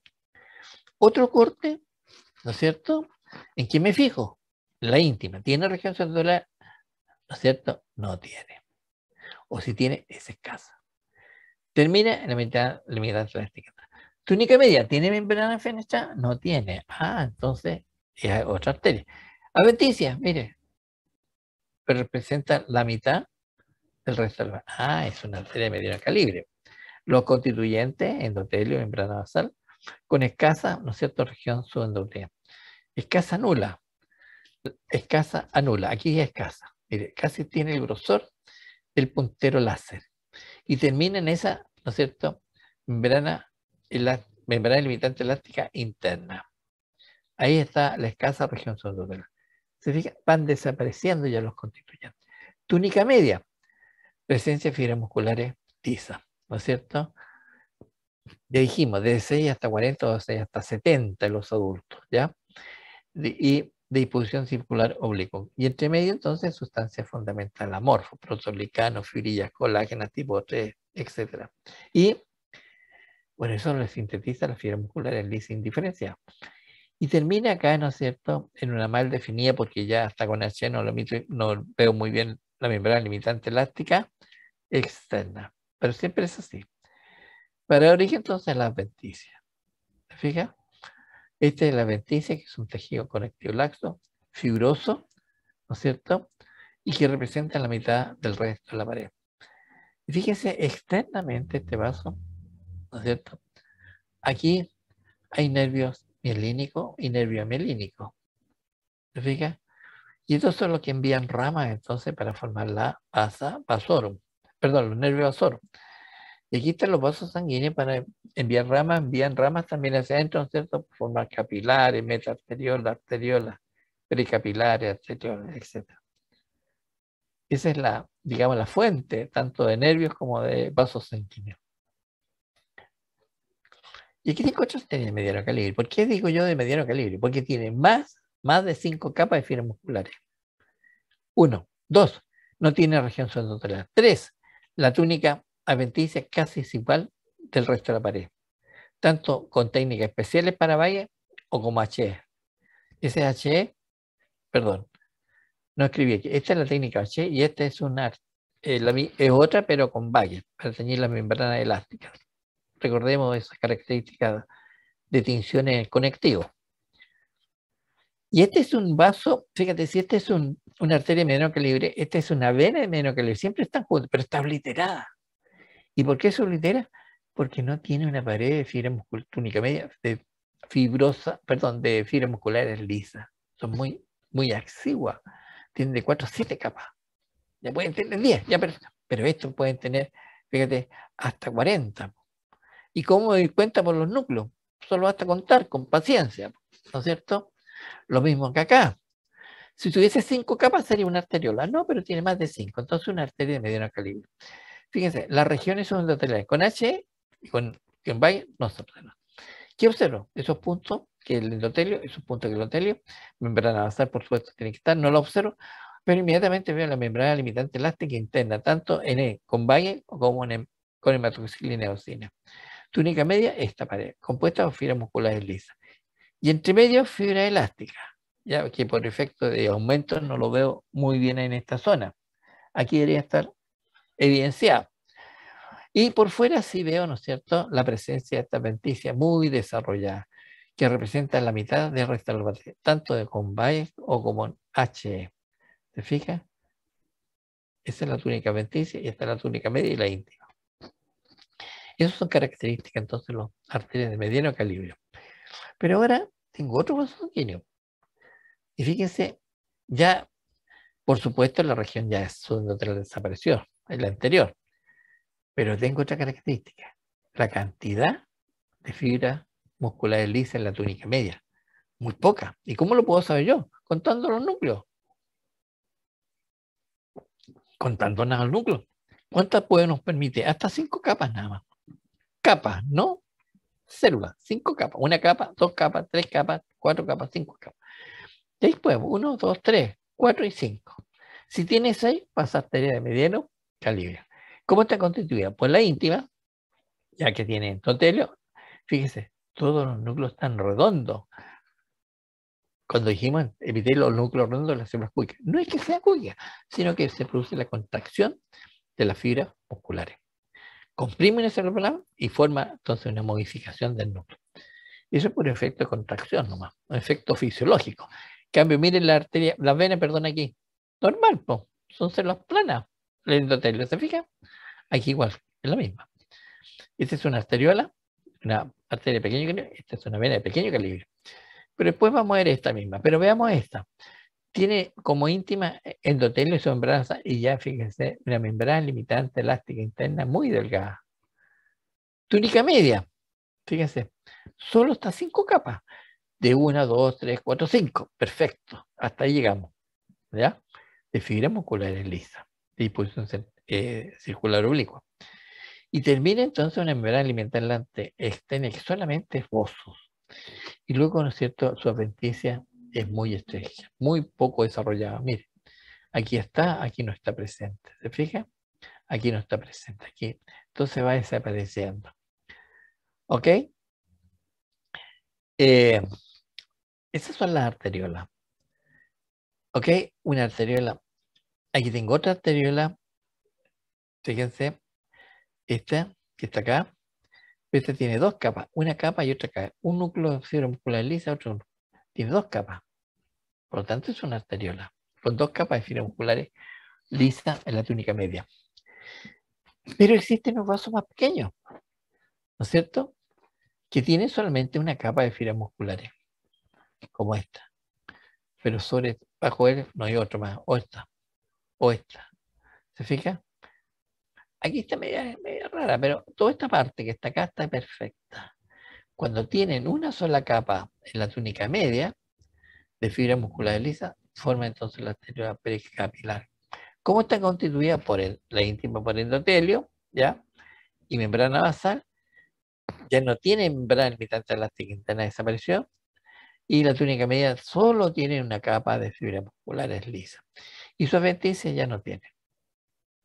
Otro corte, ¿no es cierto?, ¿en qué me fijo? La íntima. ¿Tiene región subendotelar? ¿No es cierto? No tiene. O si tiene, es escasa. Termina en la mitad elástica. Túnica media, ¿tiene membrana fenestra? No tiene. Ah, entonces es otra arteria. Adventicia, mire, representa la mitad del resto. Ah, es una arteria de mediano calibre. Los constituyentes, endotelio, membrana basal, con escasa, ¿no es cierto?, región subendotelial. Escasa nula. Escasa anula. Aquí es escasa. Mire, casi tiene el grosor del puntero láser. Y termina en esa, ¿no es cierto?, membrana limitante elástica interna. Ahí está la escasa región subendotelial. Se fija, van desapareciendo ya los constituyentes. Túnica media, presencia de fibras musculares lisas, ¿no es cierto? Ya dijimos, de 6 hasta 40 o de 6 hasta 70 en los adultos, ¿ya? Y de disposición circular oblicua. Y entre medio, entonces, sustancia fundamental amorfo, proteoglicano, fibrillas, colágenas tipo 3, etc. Y, bueno, eso lo sintetiza la fibra muscular en lisa indiferenciada. Y termina acá, ¿no es cierto?, en una mal definida, porque ya hasta con H no veo muy bien la membrana limitante elástica externa. Pero siempre es así. Para origen, entonces, la adventicia. ¿Se fija? Esta es la adventicia, que es un tejido conectivo laxo, fibroso, ¿no es cierto?, y que representa la mitad del resto de la pared. Y fíjese, externamente este vaso, ¿no es cierto?, aquí hay nervios mielínicos y nervio mielínico. ¿Se fija? Y estos son los que envían ramas entonces para formar la asa vasorum. Perdón, los nervios vasorum. Y aquí están los vasos sanguíneos para enviar ramas, envían ramas también hacia adentro, ¿no es cierto?, para formar capilares, metaarteriolas, arteriolas, pericapilares, arteriolas, etc. Esa es la, digamos, la fuente tanto de nervios como de vasos sanguíneos. Y aquí tengo otra arteria de mediano calibre. ¿Por qué digo yo de mediano calibre? Porque tiene más de 5 capas de fibras musculares. 1. 2. No tiene región subendotelial. 3. La túnica adventicia casi es igual del resto de la pared, tanto con técnicas especiales para valle o como HE. Ese HE, perdón, no escribí aquí. Esta es la técnica HE y esta es una es otra, pero con valle, para teñir las membranas elásticas. Recordemos esas características de tinción en el conectivo. Y este es un vaso, fíjate, si este es una arteria de mediano calibre, esta es una vena de mediano calibre, siempre están juntas, pero está obliterada. ¿Y por qué se oblitera? Porque no tiene una pared de fibra muscular túnica media, de fibras musculares lisas. Son muy exiguas. Tienen de 4 a 7 capas. Ya pueden tener 10, ya, pero estos pueden tener, fíjate, hasta 40. ¿Y cómo doy cuenta? Por los núcleos. Solo basta contar con paciencia, ¿no es cierto? Lo mismo que acá. Si tuviese 5 capas sería una arteriola. No, pero tiene más de 5. Entonces una arteria de mediano calibre. Fíjense, las regiones son endoteliales. Con H y con Valle no se observa. ¿Qué observo? Esos puntos que el endotelio, esos puntos que el endotelio, membrana basal, por supuesto, tiene que estar, no lo observo, pero inmediatamente veo la membrana limitante elástica interna, tanto con Valle como con hematoxilina y eosina. Túnica media, esta pared, compuesta por fibras musculares lisas. Y entre medio, fibra elástica. ya que por efecto de aumento no lo veo muy bien en esta zona. Aquí debería estar evidenciado. Y por fuera sí veo, ¿no es cierto?, la presencia de esta adventicia muy desarrollada, que representa la mitad de recta tanto de con Baez o como HE. ¿Se fija? Esa es la túnica adventicia y esta es la túnica media y la íntima. Esas son características entonces de los arterias de mediano calibre. Pero ahora tengo otro vaso sanguíneo. Y fíjense, ya, por supuesto, la región ya subendotelio desapareció, es la anterior. Pero tengo otra característica, la cantidad de fibra muscular lisa en la túnica media. Muy poca. ¿Y cómo lo puedo saber yo? Contando los núcleos. Contando nada los núcleos. ¿Cuántas nos permite? Hasta 5 capas nada más. Capas, no células. 5 capas. Una capa, 2 capas, 3 capas, 4 capas, 5 capas. Y ahí pues, 1, 2, 3, 4 y 5. Si tiene 6, pasa arteria de mediano calibre. ¿Cómo está constituida? Pues la íntima, ya que tiene endotelio, fíjese, todos los núcleos están redondos. Cuando dijimos epitelio, los núcleos redondos de las células cúbicas, no es que sea cúbica, sino que se produce la contracción de las fibras musculares. Comprime una célula y forma entonces una modificación del núcleo. Y eso es por efecto de contracción nomás, un efecto fisiológico. En cambio, miren la arteria, las venas, perdón, aquí, normal, pues, son células planas. El endotelio, ¿se fija? Aquí igual, es la misma. Esta es una arteriola, una arteria de pequeño calibre, esta es una vena de pequeño calibre. Pero después vamos a ver esta misma, pero veamos esta. Tiene como íntima endotelio y su membrana, y ya fíjense, una membrana limitante elástica interna muy delgada. Túnica media, fíjense, solo está 5 capas, de 1, 2, 3, 4, 5, perfecto, hasta ahí llegamos, ¿ya? De fibras musculares lisas, de disposición circular oblicua. Y termina entonces una membrana alimentaria externa que solamente es bosos. Y luego, ¿no es cierto?, su adventicia es muy estrecha, muy poco desarrollada. Mire, aquí está, aquí no está presente. ¿Se fija? Aquí no está presente, aquí. Entonces va desapareciendo. ¿Ok? Esas son las arteriolas. ¿Ok? Una arteriola. Aquí tengo otra arteriola. Fíjense, esta que está acá. Esta tiene 2 capas, una capa y otra capa. Un núcleo de fibra muscular lisa, otro tiene 2 capas. Por lo tanto, es una arteriola con 2 capas de fibras musculares lisas en la túnica media. Pero existen los vasos más pequeños, ¿no es cierto?, que tienen solamente una capa de fibras musculares, como esta. Pero bajo él no hay otro más, o esta. ¿Se fija? Aquí está media rara, pero toda esta parte que está acá está perfecta. Cuando tienen una sola capa en la túnica media de fibra muscular lisa, forma entonces la arteriola precapilar. ¿Cómo está constituida? Por la íntima por endotelio, ¿ya? Y membrana basal. Ya no tiene membrana limitante elástica interna, desapareció. Y la túnica media solo tiene una capa de fibras musculares lisas. Y su adventicia ya no tiene.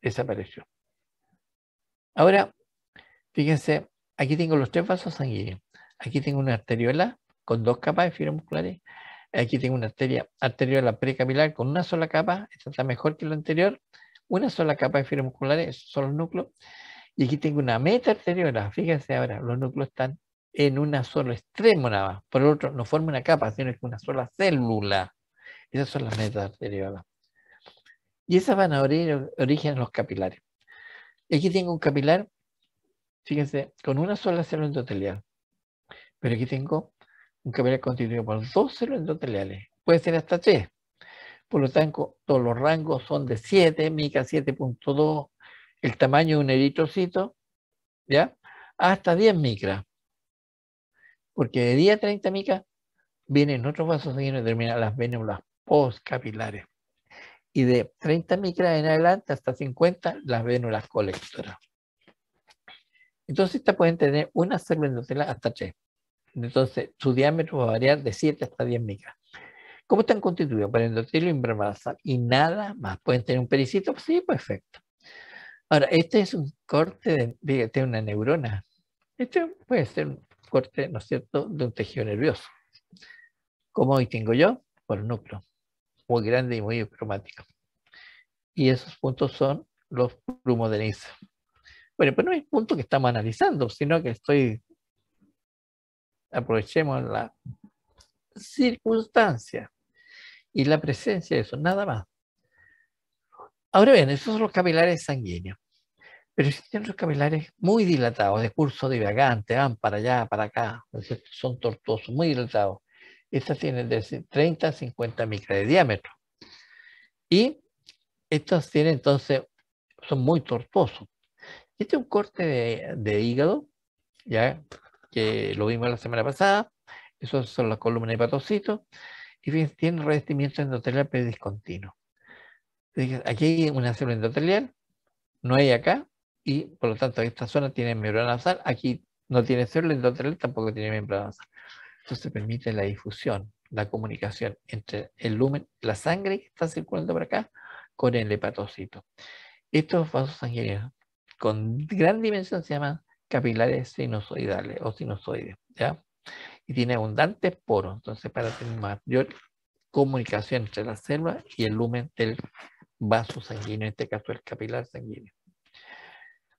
Desapareció. Ahora, fíjense, aquí tengo los 3 vasos sanguíneos. Aquí tengo una arteriola con 2 capas de fibras musculares. Aquí tengo una arteriola precapilar con una sola capa. Esta está mejor que la anterior. Una sola capa de fibras musculares, esos son los núcleos. Y aquí tengo una metaarteriola. Fíjense ahora, los núcleos están en un solo extremo nada más. Por el otro, no forma una capa, sino que una sola célula. Esas son las metaarteriolas. Y esas van a abrir origen en los capilares. Y aquí tengo un capilar, fíjense, con una sola célula endotelial. Pero aquí tengo un capilar constituido por 2 células endoteliales. Puede ser hasta 3. Por lo tanto, todos los rangos son de 7, mica 7.2, el tamaño de un eritrocito, ¿ya? Hasta 10 micras. Porque de 10 a 30 micras vienen otros vasos sanguíneos y terminan las vénulas postcapilares. Y de 30 micras en adelante hasta 50 las vénulas colectoras. Entonces estas pueden tener una célula endotelial hasta 3. Entonces su diámetro va a variar de 7 hasta 10 micras. ¿Cómo están constituidos? Por endotelio y membrana basal. Y nada más. ¿Pueden tener un pericito? Sí, perfecto. Ahora, este es un corte de una neurona. Este puede ser un corte, ¿no es cierto?, de un tejido nervioso. Como hoy tengo yo, por núcleo, muy grande y muy cromático. Y esos puntos son los plumodenizos. Bueno, pero no es el punto que estamos analizando, sino que aprovechemos la circunstancia y la presencia de eso, nada más. Ahora bien, esos son los capilares sanguíneos. Pero existen otros capilares muy dilatados, de curso divagante, van para allá, para acá, ¿no es cierto? Son tortuosos, muy dilatados. Estas tienen de 30 a 50 micras de diámetro. Y estos tienen entonces, son muy tortuosos. Este es un corte de hígado, ya que lo vimos la semana pasada. Esos son las columnas hepatocitos. Y tienen revestimiento endotelial prediscontinuo. Aquí hay una célula endotelial, no hay acá, y por lo tanto esta zona tiene membrana basal, aquí no tiene célula endotelial, tampoco tiene membrana basal. Entonces permite la difusión, la comunicación entre el lumen, la sangre que está circulando por acá, con el hepatocito. Estos vasos sanguíneos con gran dimensión se llaman capilares sinusoidales o sinusoides, ¿ya? Y tiene abundantes poros, entonces para tener mayor comunicación entre las células y el lumen del vaso sanguíneo, en este caso el capilar sanguíneo.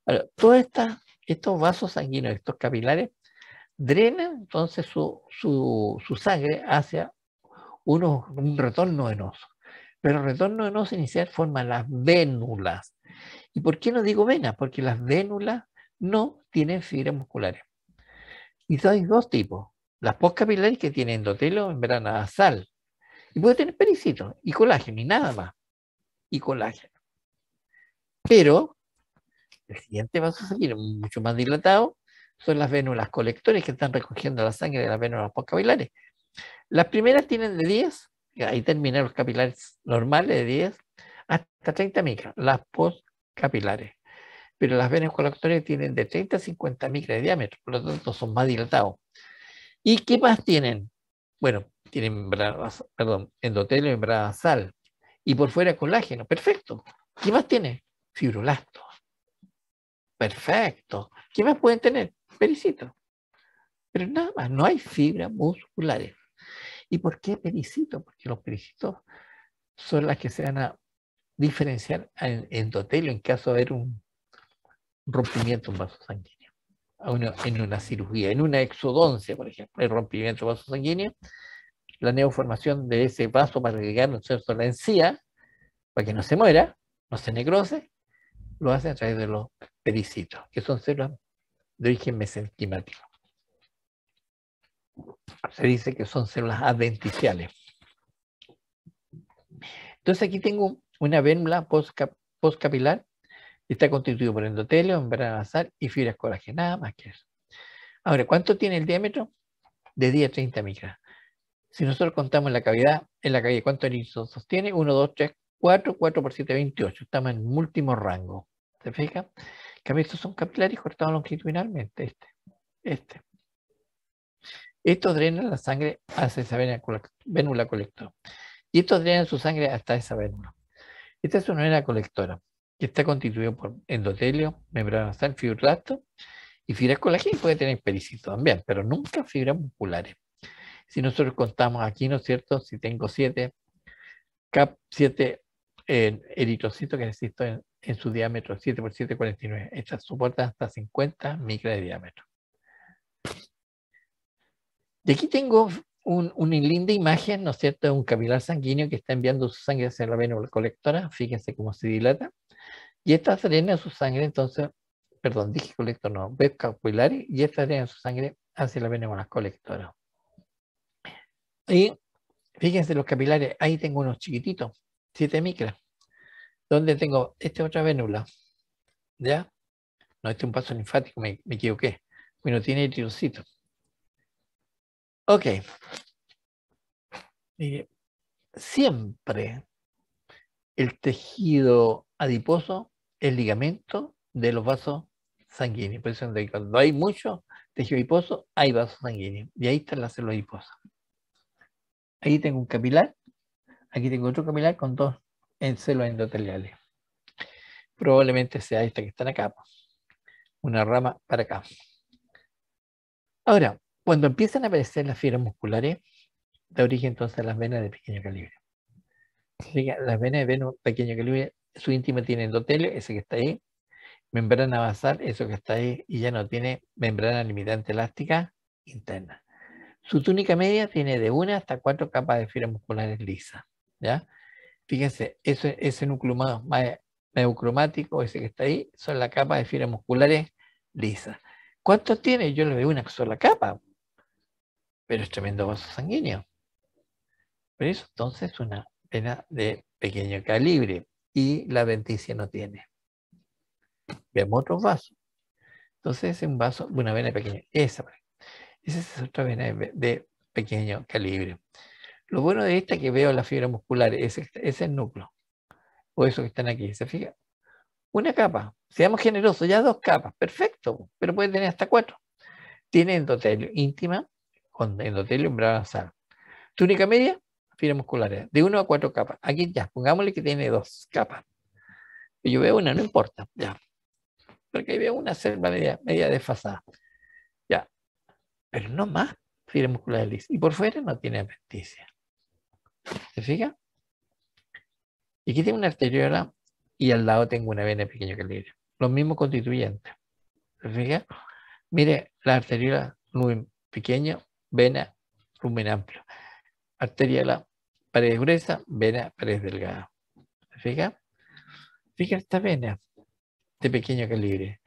Ahora, todos estos vasos sanguíneos, estos capilares, drenan entonces su sangre hacia un retorno venoso. Pero el retorno venoso inicial forma las vénulas. ¿Y por qué no digo venas? Porque las vénulas no tienen fibras musculares. Y hay dos tipos. Las postcapilares que tienen endotelio, membrana basal. Y puede tener pericito y colágeno y nada más. Y colágeno. Pero el siguiente vaso sanguíneo, mucho más dilatado, son las vénulas colectores que están recogiendo la sangre de las vénulas postcapilares. Las primeras tienen de 10, ahí terminan los capilares normales de 10, hasta 30 micras, las postcapilares. Pero las venas colectores tienen de 30 a 50 micras de diámetro, por lo tanto son más dilatados. ¿Y qué más tienen? Bueno, tienen endotelio y membrana basal. Y por fuera colágeno, perfecto. ¿Qué más tiene? Fibroblastos. Perfecto. ¿Qué más pueden tener? Pericito. Pero nada más, no hay fibras musculares. ¿Y por qué pericito? Porque los pericitos son las que se van a diferenciar en endotelio en caso de haber un rompimiento de un vaso sanguíneo. En una cirugía, en una exodoncia, por ejemplo, el rompimiento de vaso sanguíneo, la neoformación de ese vaso para llegar a la encía, para que no se muera, no se necrose, lo hacen a través de los pericitos, que son células de origen mesenquimático. Se dice que son células adventiciales. Entonces aquí tengo una vénula postcapilar que está constituido por endotelio, membrana basal y fibras colágenas, nada más que eso. Ahora, ¿cuánto tiene el diámetro? De 10 a 30 micras. Si nosotros contamos en la cavidad, ¿cuántos eritrocitos sostiene? 1, 2, 3, 4, 4 por 7, 28. Estamos en el último rango. ¿Se fija? Estos son capilares cortados longitudinalmente. Estos drenan la sangre hacia esa vénula colectora. Y estos drenan su sangre hasta esa vénula. Esta es una vena colectora que está constituida por endotelio, membrana basal, fibroblastos y fibras colágenas. Puede tener pericito también, pero nunca fibras musculares. Si nosotros contamos aquí, ¿no es cierto? Si tengo 7 eritrocitos que necesito en su diámetro, 7 por 7, 49. Estas soportan hasta 50 micras de diámetro. Y aquí tengo una linda imagen, ¿no es cierto?, de un capilar sanguíneo que está enviando su sangre hacia la vénula colectora. Fíjense cómo se dilata. Y esta drena su sangre, entonces, perdón, dije colector, no, venas capilares, y esta drena su sangre hacia la vénula colectora. Y fíjense los capilares, ahí tengo unos chiquititos, 7 micras. ¿Dónde tengo esta otra vénula? ¿Ya? No, este es un vaso linfático, me equivoqué. Bueno, tiene eritrocitos. Ok. Mire, siempre el tejido adiposo es ligamento de los vasos sanguíneos. Por eso cuando hay mucho tejido adiposo, hay vasos sanguíneos. Y ahí está la célula adiposa. Ahí tengo un capilar. Aquí tengo otro capilar con dos células endoteliales. Probablemente sea esta que están acá. Una rama para acá. Ahora, cuando empiezan a aparecer las fibras musculares, da origen entonces a las venas de pequeño calibre. Las venas de pequeño calibre, su íntima tiene endotelio, ese que está ahí, membrana basal, eso que está ahí, y ya no tiene membrana limitante elástica interna. Su túnica media tiene de 1 hasta 4 capas de fibras musculares lisas, ¿ya? Fíjense, ese núcleo más neocromático, ese que está ahí, son las capas de fibras musculares lisas. ¿Cuántos tiene? Yo le veo una sola capa, pero es tremendo vaso sanguíneo. Por eso entonces es una vena de pequeño calibre y la adventicia no tiene. Vemos otros vasos. Entonces es un vaso, una vena pequeña. Esa es otra vena de pequeño calibre. Lo bueno de esta es que veo la fibra muscular, ese es el núcleo, o eso que están aquí, ¿se fija? Una capa, seamos generosos, ya 2 capas, perfecto, pero puede tener hasta 4. Tiene endotelio íntima, con endotelio membrana basal. Túnica media, fibras musculares, de 1 a 4 capas. Aquí ya, pongámosle que tiene 2 capas. Yo veo una, no importa, ya. Porque ahí veo una selva media desfasada. Ya, pero no más fibras musculares lisas. Y por fuera no tiene adventicia. ¿Se fija? Y aquí tengo una arteriola y al lado tengo una vena de pequeño calibre. Los mismos constituyentes. ¿Se fija? Mire, la arteriola, lumen pequeño, vena, lumen amplio. Arteriola, pared gruesa, vena, pared delgada. ¿Se fija? Fija esta vena de pequeño calibre.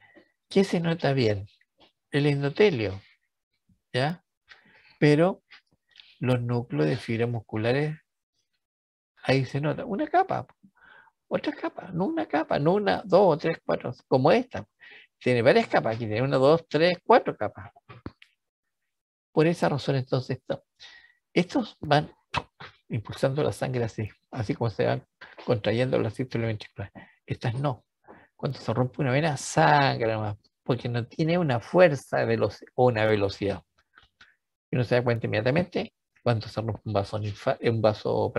¿Qué se nota bien? El endotelio, ¿ya? Pero los núcleos de fibras musculares, ahí se nota una capa, otra capa, no una capa, no una, 2, 3, 4, como esta. Tiene varias capas, aquí tiene 1, 2, 3, 4 capas. Por esa razón, entonces, estos van impulsando la sangre así como se van contrayendo las células ventriculares. Estas no. Cuando se rompe una vena, sangra más, porque no tiene una fuerza o una velocidad. Y uno se da cuenta inmediatamente cuando se rompe un vaso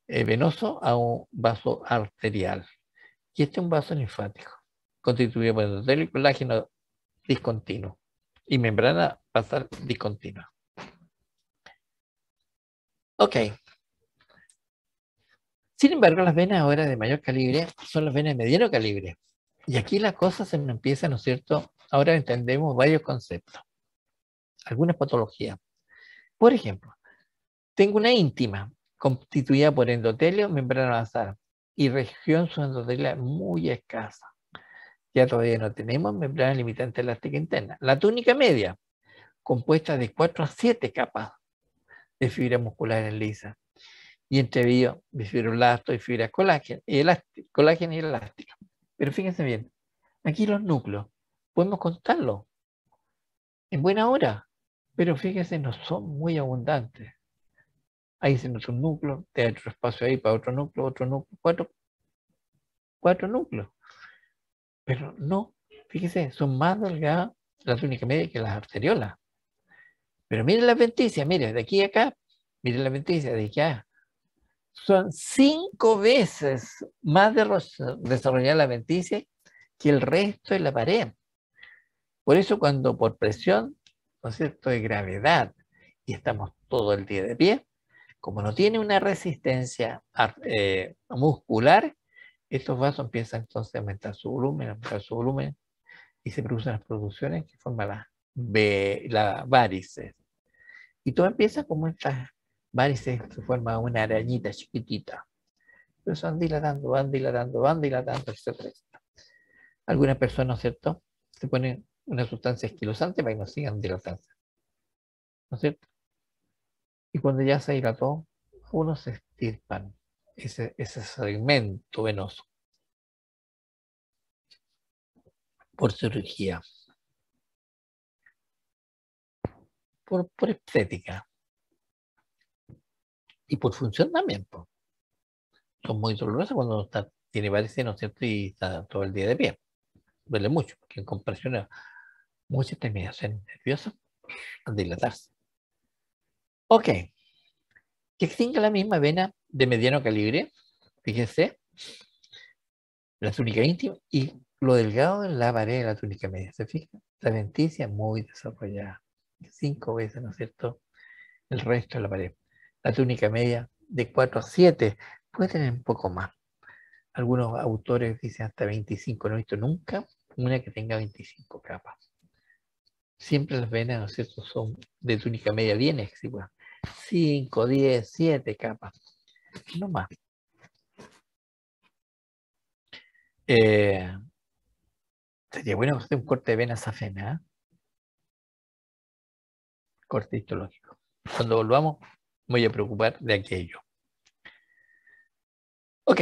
venoso a un vaso arterial. Y este es un vaso linfático, constituido por endotelio y colágeno discontinuo y membrana basal discontinua. Ok. Sin embargo, las venas ahora de mayor calibre son las venas de mediano calibre. Y aquí la cosa se nos empieza, ¿no es cierto? Ahora entendemos varios conceptos, algunas patologías. Por ejemplo, tengo una íntima constituida por endotelio, membrana basal y región subendotelia muy escasa. Ya todavía no tenemos membrana limitante elástica interna. La túnica media, compuesta de 4 a 7 capas de fibra muscular lisa y entre ellos de fibroblasto y fibra colágeno y elástica. Pero fíjense bien, aquí los núcleos, podemos contarlos en buena hora, pero fíjense, no son muy abundantes. Ahí se nos un núcleo, te hay otro espacio ahí para otro núcleo, cuatro núcleos. Pero no, fíjense, son más delgadas la túnica media que las arteriolas. Pero miren la adventicia, miren, de aquí a acá, miren la adventicia, de aquí a acá. Son 5 veces más desarrollada la adventicia que el resto de la pared. Por eso cuando por presión, ¿no es cierto?, de gravedad, y estamos todo el día de pie, como no tiene una resistencia muscular, estos vasos empiezan entonces a aumentar su volumen, y se producen las producciones que forman las varices. Y todo empieza como estas varices que forman una arañita chiquitita. Entonces van dilatando, etc. Algunas personas, ¿cierto?, se ponen una sustancia esquilosante para que no sigan dilatando, ¿no es cierto? Y cuando ya se dilató, uno se extirpan ese segmento venoso por cirugía, por estética y por función también. Son muy dolorosas cuando uno tiene varices, ¿no es cierto? Y está todo el día de pie. Duele mucho, porque en comparación a muchas terminaciones nerviosas, al dilatarse. Ok, que extinga la misma vena de mediano calibre, fíjense, la túnica íntima y lo delgado en la pared de la túnica media, ¿se fijan? La adventicia muy desarrollada, 5 veces, ¿no es cierto?, el resto de la pared. La túnica media de 4 a 7, puede tener un poco más. Algunos autores dicen hasta 25, no he visto nunca una que tenga 25 capas. Siempre las venas, ¿no es cierto?, son de túnica media bien exiguas. 5, 10, 7 capas, no más. Sería bueno hacer un corte de venas safena, ¿eh? Corte histológico. Cuando volvamos, voy a preocupar de aquello. Ok,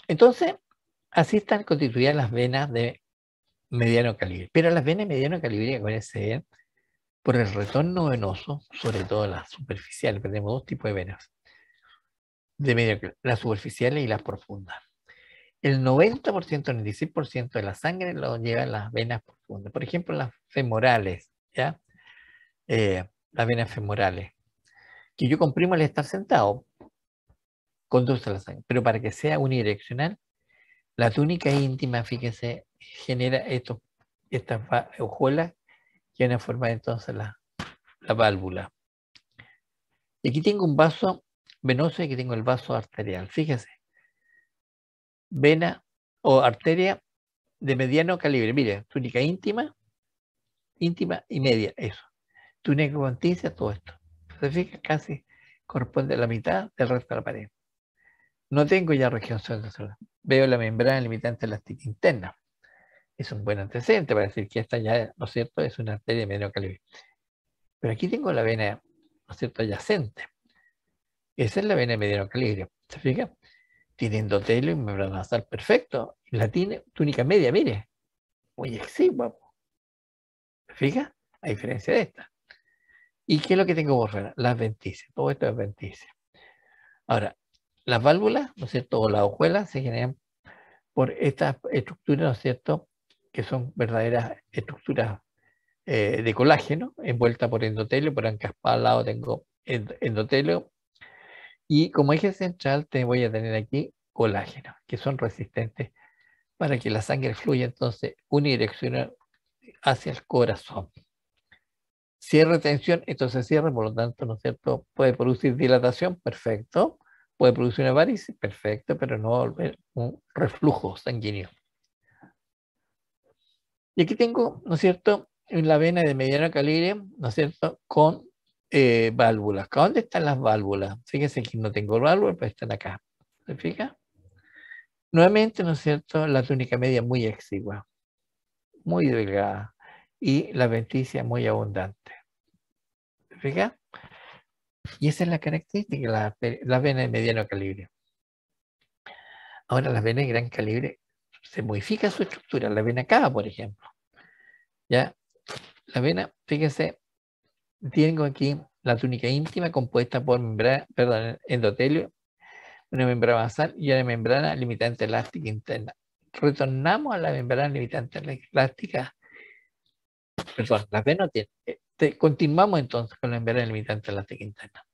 entonces, así están constituidas las venas de mediano calibre. Pero las venas de mediano calibre, acuérdense, por el retorno venoso, sobre todo las superficiales, tenemos dos tipos de venas, de medio calibre, las superficiales y las profundas. El 90%, el 96% de la sangre lo llevan las venas profundas. Por ejemplo, las femorales, ¿ya? Las venas femorales, que yo comprimo al estar sentado, conduce la sangre. Pero para que sea unidireccional, la túnica íntima, fíjese, genera estas hojuelas que van a formar entonces la válvula. Y aquí tengo un vaso venoso y aquí tengo el vaso arterial. Fíjese, vena o arteria de mediano calibre. Mire, túnica íntima y media, eso. Túnica conticia, todo esto. Se fija, casi corresponde a la mitad del resto de la pared. No tengo ya región central. Veo la membrana limitante elástica interna. Es un buen antecedente para decir que esta ya, ¿no es cierto?, es una arteria de mediano calibre. Pero aquí tengo la vena, ¿no es cierto?, adyacente. Esa es la vena de mediano calibre. ¿Se fija? Tiene endotelio y membrana basal perfecto. Y la tiene túnica media, mire. Muy exigua. ¿Se fija? A diferencia de esta. ¿Y qué es lo que tengo por fuera? Las venticias. Todo esto es venticia. Ahora, las válvulas, ¿no es cierto?, o las hojuelas se generan por estas estructuras, ¿no es cierto?, que son verdaderas estructuras de colágeno, envuelta por endotelio, por encaspada al lado tengo endotelio, y como eje central te voy a tener aquí colágeno, que son resistentes para que la sangre fluya entonces unidireccional hacia el corazón. Cierre tensión, esto se cierra, por lo tanto, ¿no es cierto?, puede producir dilatación, perfecto, puede producir una varices, perfecto, pero no va a volver un reflujo sanguíneo. Y aquí tengo, ¿no es cierto?, la vena de mediano calibre, ¿no es cierto?, con válvulas. ¿Dónde están las válvulas? Fíjense que no tengo válvulas, pero están acá. ¿Se fija? Nuevamente, ¿no es cierto?, la túnica media muy exigua, muy delgada, y la venticia muy abundante. ¿Se fija? Y esa es la característica de la vena de mediano calibre. Ahora, las venas de gran calibre se modifica su estructura. La vena cava, por ejemplo. ¿Ya? La vena, fíjense, tengo aquí la túnica íntima compuesta por membrana, perdón, endotelio, una membrana basal y una membrana limitante elástica interna. Retornamos a la membrana limitante elástica. Perdón, las venas tienen. Continuamos entonces con la membrana limitante elástica interna.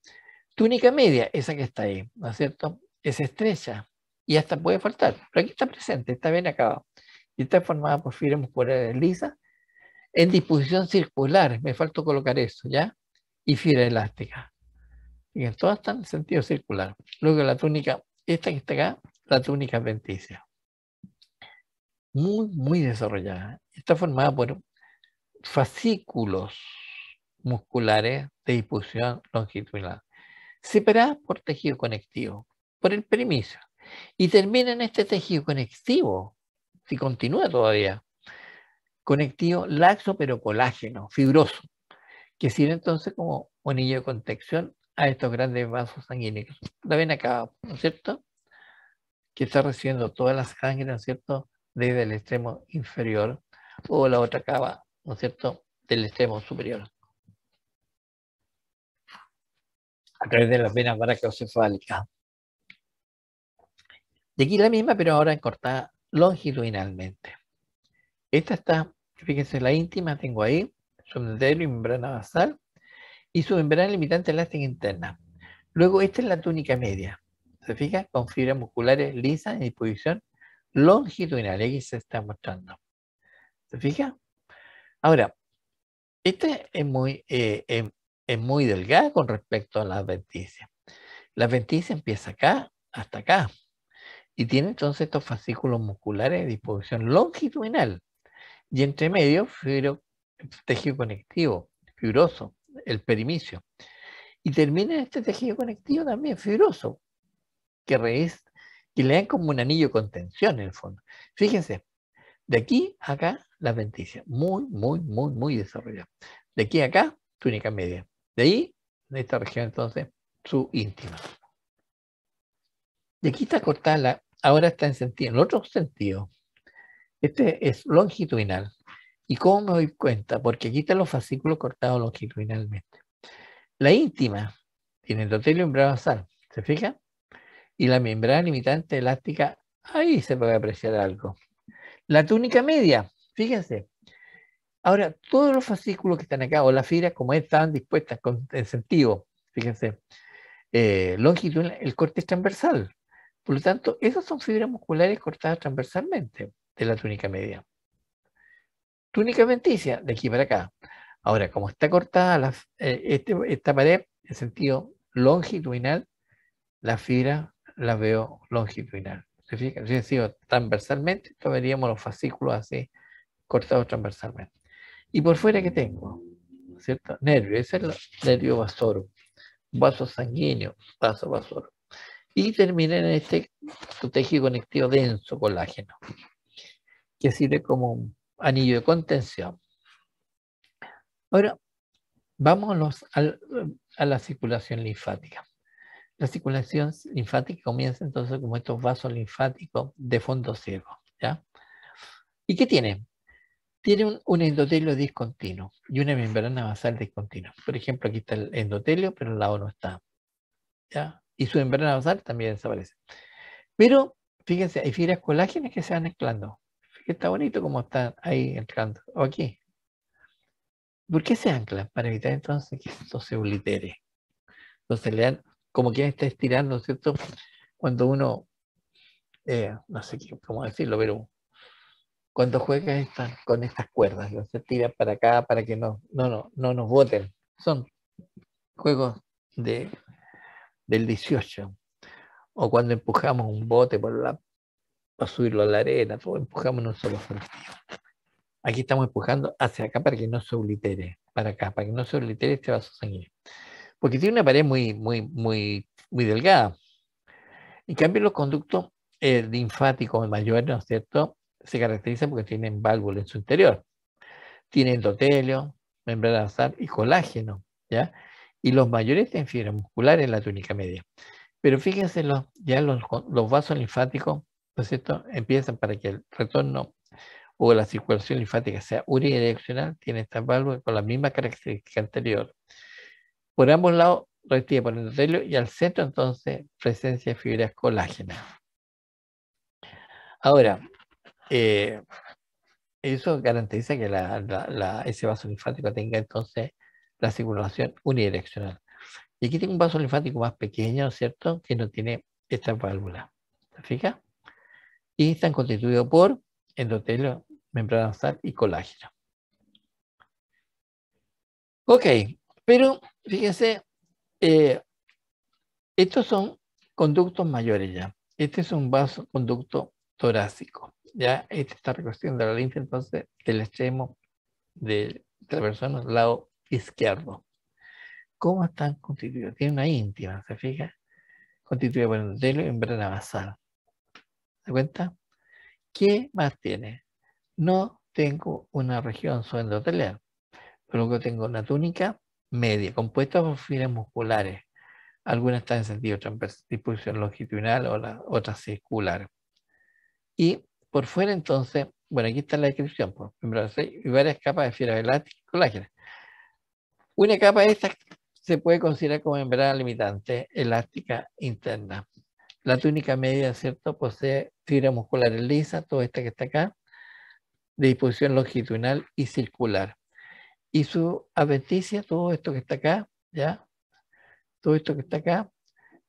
Túnica media, esa que está ahí, ¿no es cierto?, es estrecha y hasta puede faltar, pero aquí está presente, está bien acabada. Y está formada por fibras musculares lisas en disposición circular, me faltó colocar eso, ¿ya? Y fibra elástica. Y todas están en sentido circular. Luego la túnica, esta que está acá, la túnica adventicia. Muy, muy desarrollada. Está formada por fascículos musculares de disposición longitudinal, separadas por tejido conectivo, por el perimecio. Y termina en este tejido conectivo, si continúa todavía, conectivo laxo pero colágeno, fibroso, que sirve entonces como anillo de contención a estos grandes vasos sanguíneos. La ven acá, ¿no es cierto?, que está recibiendo toda la sangre, ¿no es cierto?, desde el extremo inferior, o la otra cava, ¿no es cierto?, del extremo superior, a través de las venas brachiocefálicas. Y aquí la misma, pero ahora cortada longitudinalmente. Esta está, fíjense, la íntima tengo ahí, su endotelio y membrana basal, y su membrana limitante elástica interna. Luego esta es la túnica media, ¿se fija? Con fibras musculares lisas en disposición longitudinal, aquí se está mostrando. ¿Se fija? Ahora, esta es muy delgada con respecto a la adventicia. La adventicia empieza acá hasta acá y tiene entonces estos fascículos musculares de disposición longitudinal y entre medio tejido conectivo, fibroso, el perimicio. Y termina en este tejido conectivo también fibroso, que le dan como un anillo de contención en el fondo. Fíjense, de aquí a acá la adventicia, muy desarrollada. De aquí a acá, túnica media. De ahí, de esta región entonces, su íntima. Y aquí está cortada, ahora está en otro sentido. Este es longitudinal. ¿Y cómo me doy cuenta? Porque aquí están los fascículos cortados longitudinalmente. La íntima tiene endotelio y membrana basal, ¿se fija? Y la membrana limitante elástica, ahí se puede apreciar algo. La túnica media, fíjense. Ahora, todos los fascículos que están acá, o las fibras como están dispuestas en sentido, fíjense, longitudinal, el corte es transversal. Por lo tanto, esas son fibras musculares cortadas transversalmente de la túnica media. Túnica adventicia, de aquí para acá. Ahora, como está cortada esta pared en sentido longitudinal, las fibras las veo longitudinal. ¿Se fijan? Si hubiera sido transversalmente, esto veríamos los fascículos así, cortados transversalmente. Y por fuera, ¿qué tengo? ¿Cierto? Nervio, ese es el nervio vasoro, vaso sanguíneo, vaso vasoro. Y termina en este tejido conectivo denso, colágeno, que sirve como un anillo de contención. Ahora, vamos a la circulación linfática. La circulación linfática comienza entonces como estos vasos linfáticos de fondo ciego, ¿ya? ¿Y qué tiene? Tiene un endotelio discontinuo y una membrana basal discontinua. Por ejemplo, aquí está el endotelio, pero al lado no está, ¿ya? Y su membrana basal también desaparece. Pero, fíjense, hay fibras colágenas que se van anclando. Fíjense, está bonito como están ahí anclando. O aquí. ¿Por qué se anclan? Para evitar entonces que esto se oblitere. Entonces le dan, como quien está estirando, ¿cierto? Cuando uno, no sé cómo decirlo, pero cuando juega con estas cuerdas, se tira para acá para que no nos boten. Son juegos del 18. O cuando empujamos un bote para subirlo a la arena, todo empujamos en un solo sentido. Aquí estamos empujando hacia acá para que no se oblitere, para acá, para que no se oblitere este vaso sanguíneo. Porque tiene una pared muy delgada. En cambio, los conductos linfáticos mayores, ¿no es cierto?, se caracterizan porque tienen válvulas en su interior. Tienen endotelio, membrana basal y colágeno, ¿ya? Y los mayores tienen fibras musculares en la túnica media. Pero fíjense, ya los vasos linfáticos, ¿no es cierto?, empiezan para que el retorno o la circulación linfática sea unidireccional, tiene estas válvulas con la misma característica anterior. Por ambos lados, recibe por endotelio y al centro, entonces, presencia de fibras colágenas. Ahora, eso garantiza que ese vaso linfático tenga entonces la circulación unidireccional. Y aquí tengo un vaso linfático más pequeño, ¿cierto?, que no tiene estas válvulas. ¿Se fija? Y están constituidos por endotelio, membrana basal y colágeno. Ok, pero fíjense, estos son conductos mayores ya. Este es un conducto torácico. Ya, este está recogiendo la linfa entonces del extremo de la persona al lado izquierdo. ¿Cómo están constituidos? Tiene una íntima, ¿se fija? Constituida por endotelio y membrana basal. ¿Se cuenta? ¿Qué más tiene? No tengo una región subendotelial, pero luego tengo una túnica media, compuesta por fibras musculares. Algunas están en sentido transversal, disposición longitudinal, o las otras circular. Y por fuera entonces, bueno, aquí está la descripción, pues, y varias capas de fibra elástica y colágena. Una capa de estas se puede considerar como membrana limitante elástica interna. La túnica media, ¿cierto?, posee fibra muscular lisa, toda esta que está acá, de disposición longitudinal y circular. Y su adventicia, todo esto que está acá, ¿ya? Todo esto que está acá,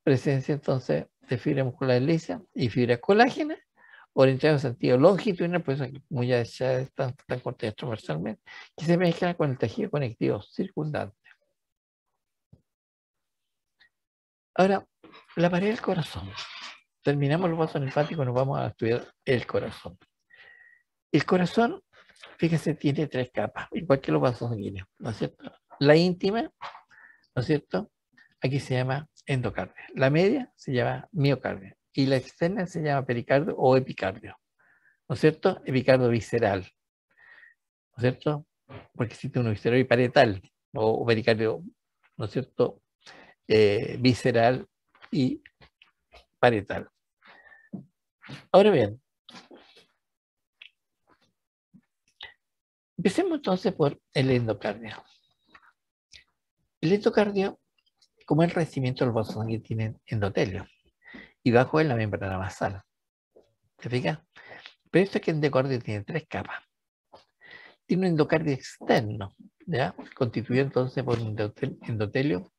presencia entonces de fibra muscular lisa y fibra colágena, orientadas en sentido longitudinal, pues como ya están cortadas transversalmente, que se mezclan con el tejido conectivo circundante. Ahora, La pared del corazón. Terminamos los vasos linfáticos, nos vamos a estudiar el corazón. El corazón, fíjese, tiene 3 capas, igual que los vasos sanguíneos, ¿no es cierto? La íntima, ¿no es cierto? Aquí se llama endocardio. La media se llama miocardio. Y la externa se llama pericardio o epicardio, ¿no es cierto? Epicardio visceral, ¿no es cierto? Porque existe uno visceral y parietal, o pericardio, ¿no es cierto? Visceral y parietal. Ahora bien, empecemos entonces por el endocardio. El endocardio, como el revestimiento de los vasos sanguíneos, tiene endotelio y bajo él la membrana basal. ¿Se fija? Pero esto es que el endocardio tiene 3 capas. Tiene un endocardio externo, ¿ya? Constituido entonces por un endotelio,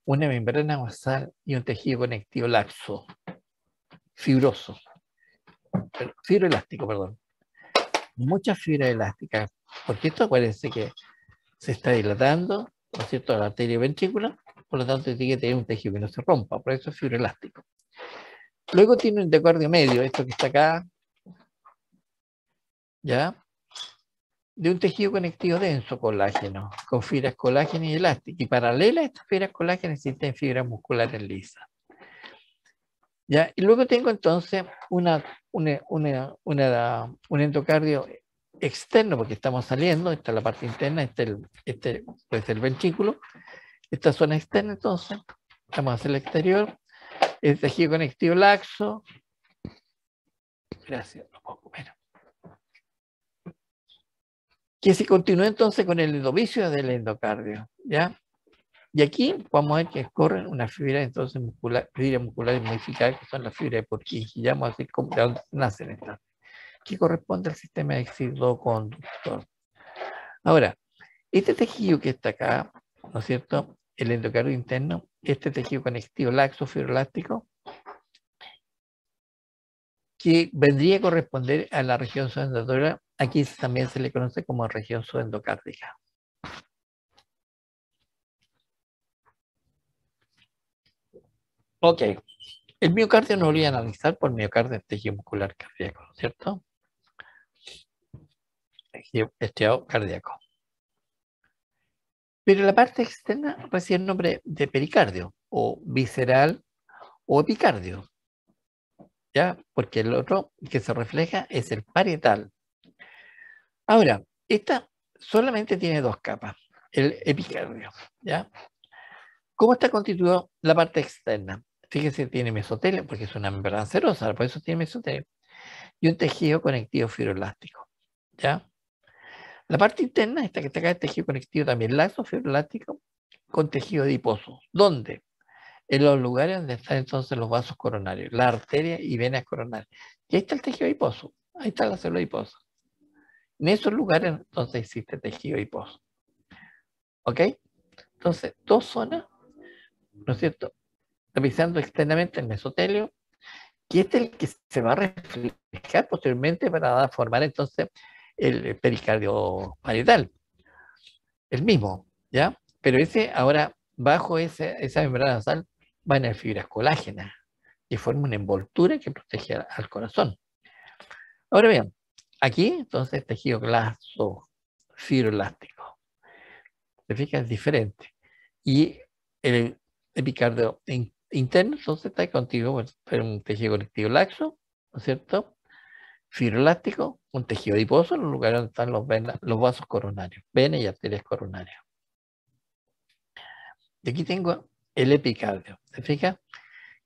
una membrana basal y un tejido conectivo laxo, fibroso, fibroelástico, perdón. Muchas fibras elásticas, porque esto acuérdense que se está dilatando, ¿no es cierto?, la arteria ventrícula, por lo tanto tiene que tener un tejido que no se rompa, por eso es fibroelástico. Luego tiene un endocardio medio, esto que está acá, ¿ya? De un tejido conectivo denso, colágeno, con fibras colágeno y elásticas. Y paralela a estas fibras colágeno existen fibras musculares lisas. ¿Ya? Y luego tengo entonces un endocardio externo, porque estamos saliendo, esta es la parte interna, este puede ser el ventrículo, esta zona externa entonces, vamos hacia el exterior, el tejido conectivo laxo, gracias, un poco menos, que se continúa entonces con el endovicio del endocardio, ¿ya? Y aquí vamos a ver que corren unas fibras entonces fibras musculares modificadas, que son las fibras de Purkinje, llamo así como de donde nacen estas, que corresponde al sistema exitoconductor. Ahora, este tejido que está acá, ¿no es cierto? El endocardio interno, este tejido conectivo laxo fibroelástico, que vendría a corresponder a la región subendocardial, aquí también se le conoce como región subendocárdica. Ok, el miocardio no lo voy a analizar por miocardio es tejido muscular cardíaco, ¿cierto? Tejido cardíaco. Pero la parte externa recibe el nombre de pericardio, o visceral, o epicardio, ¿ya? Porque el otro que se refleja es el parietal. Ahora, esta solamente tiene 2 capas, el epicardio, ¿ya? ¿Cómo está constituido la parte externa? Fíjese, tiene mesotelio, porque es una membrana serosa, por eso tiene mesotelio, y un tejido conectivo fibroelástico, ¿ya? La parte interna, esta que está acá, es tejido conectivo también laxo fibroelástico, con tejido adiposo. ¿Dónde? En los lugares donde están entonces los vasos coronarios, la arteria y venas coronarias. Y ahí está el tejido adiposo, ahí está la célula adiposa. En esos lugares entonces existe tejido adiposo. ¿Ok? Entonces, 2 zonas, ¿no es cierto? Revisando externamente el mesotelio, que este es el que se va a reflejar posteriormente para formar entonces el pericardio parietal. El mismo, ¿ya? Pero ese ahora, bajo esa membrana basal, van a haber fibras colágenas y forma una envoltura que protege al corazón. Ahora bien, aquí entonces tejido glaso fibroelástico. ¿Se fija? Es diferente. Y el epicardio interno entonces está contigo por un tejido conectivo laxo, ¿no es cierto? Fibroelástico, un tejido adiposo en los lugares donde están los vasos coronarios, venas y arterias coronarias. Y aquí tengo el epicardio, ¿se fija?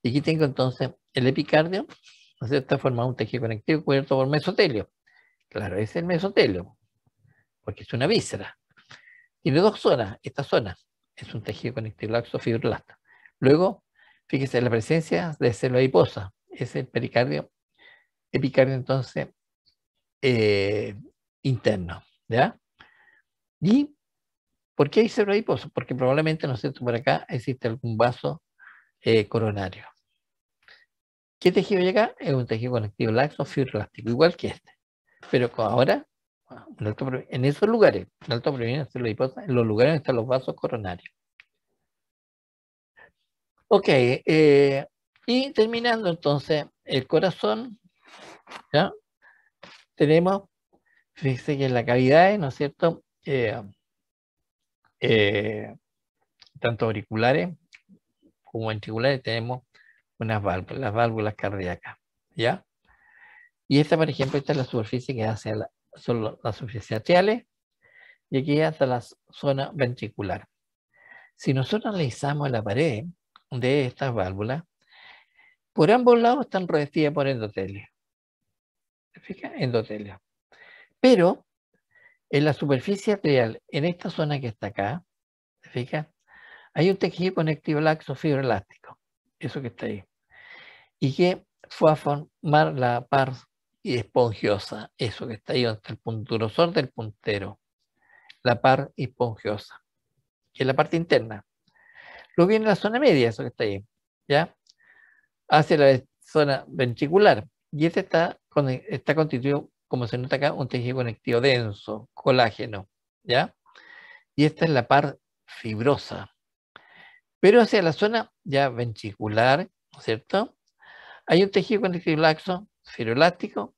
Y aquí tengo entonces el epicardio, ¿no es cierto? Está formado un tejido conectivo cubierto por mesotelio. Claro, ese es el mesotelio, porque es una víscera. Tiene 2 zonas. Esta zona es un tejido conectivo laxo fibroblasto. Luego, fíjese la presencia de célula adiposa, es el pericardio, epicardio entonces interno, ¿ya? ¿Y por qué hay célula adiposa? Porque probablemente, ¿no es cierto?, por acá existe algún vaso coronario. ¿Qué tejido llega? Es un tejido conectivo laxo fibroblástico, igual que este. Pero ahora, en esos lugares, en alto proviene célula adiposa, en los lugares donde están los vasos coronarios. Ok, y terminando entonces el corazón, ¿ya? Tenemos, fíjese que en la cavidad, ¿no es cierto? Eh, Tanto auriculares como ventriculares tenemos unas válvulas, las válvulas cardíacas, ¿ya? Y esta, por ejemplo, esta es la superficie que hace son las superficies atriales y aquí hasta la zona ventricular. Si nosotros analizamos la pared de estas válvulas, por ambos lados están revestidas por endotelio. ¿Se fija? Endotelio. Pero en la superficie atrial, en esta zona que está acá, ¿se fija? Hay un tejido conectivo laxo fibroelástico, eso que está ahí, y que fue a formar la par espongiosa, eso que está ahí donde está el punto grosor del puntero, la par espongiosa, que es la parte interna. Luego viene la zona media, eso que está ahí, ¿ya? Hacia la zona ventricular, y este está constituido, como se nota acá, un tejido conectivo denso, colágeno, ¿ya? Y esta es la par fibrosa. Pero hacia la zona ya ventricular, ¿no es cierto? Hay un tejido conectivo laxo, fibroelástico,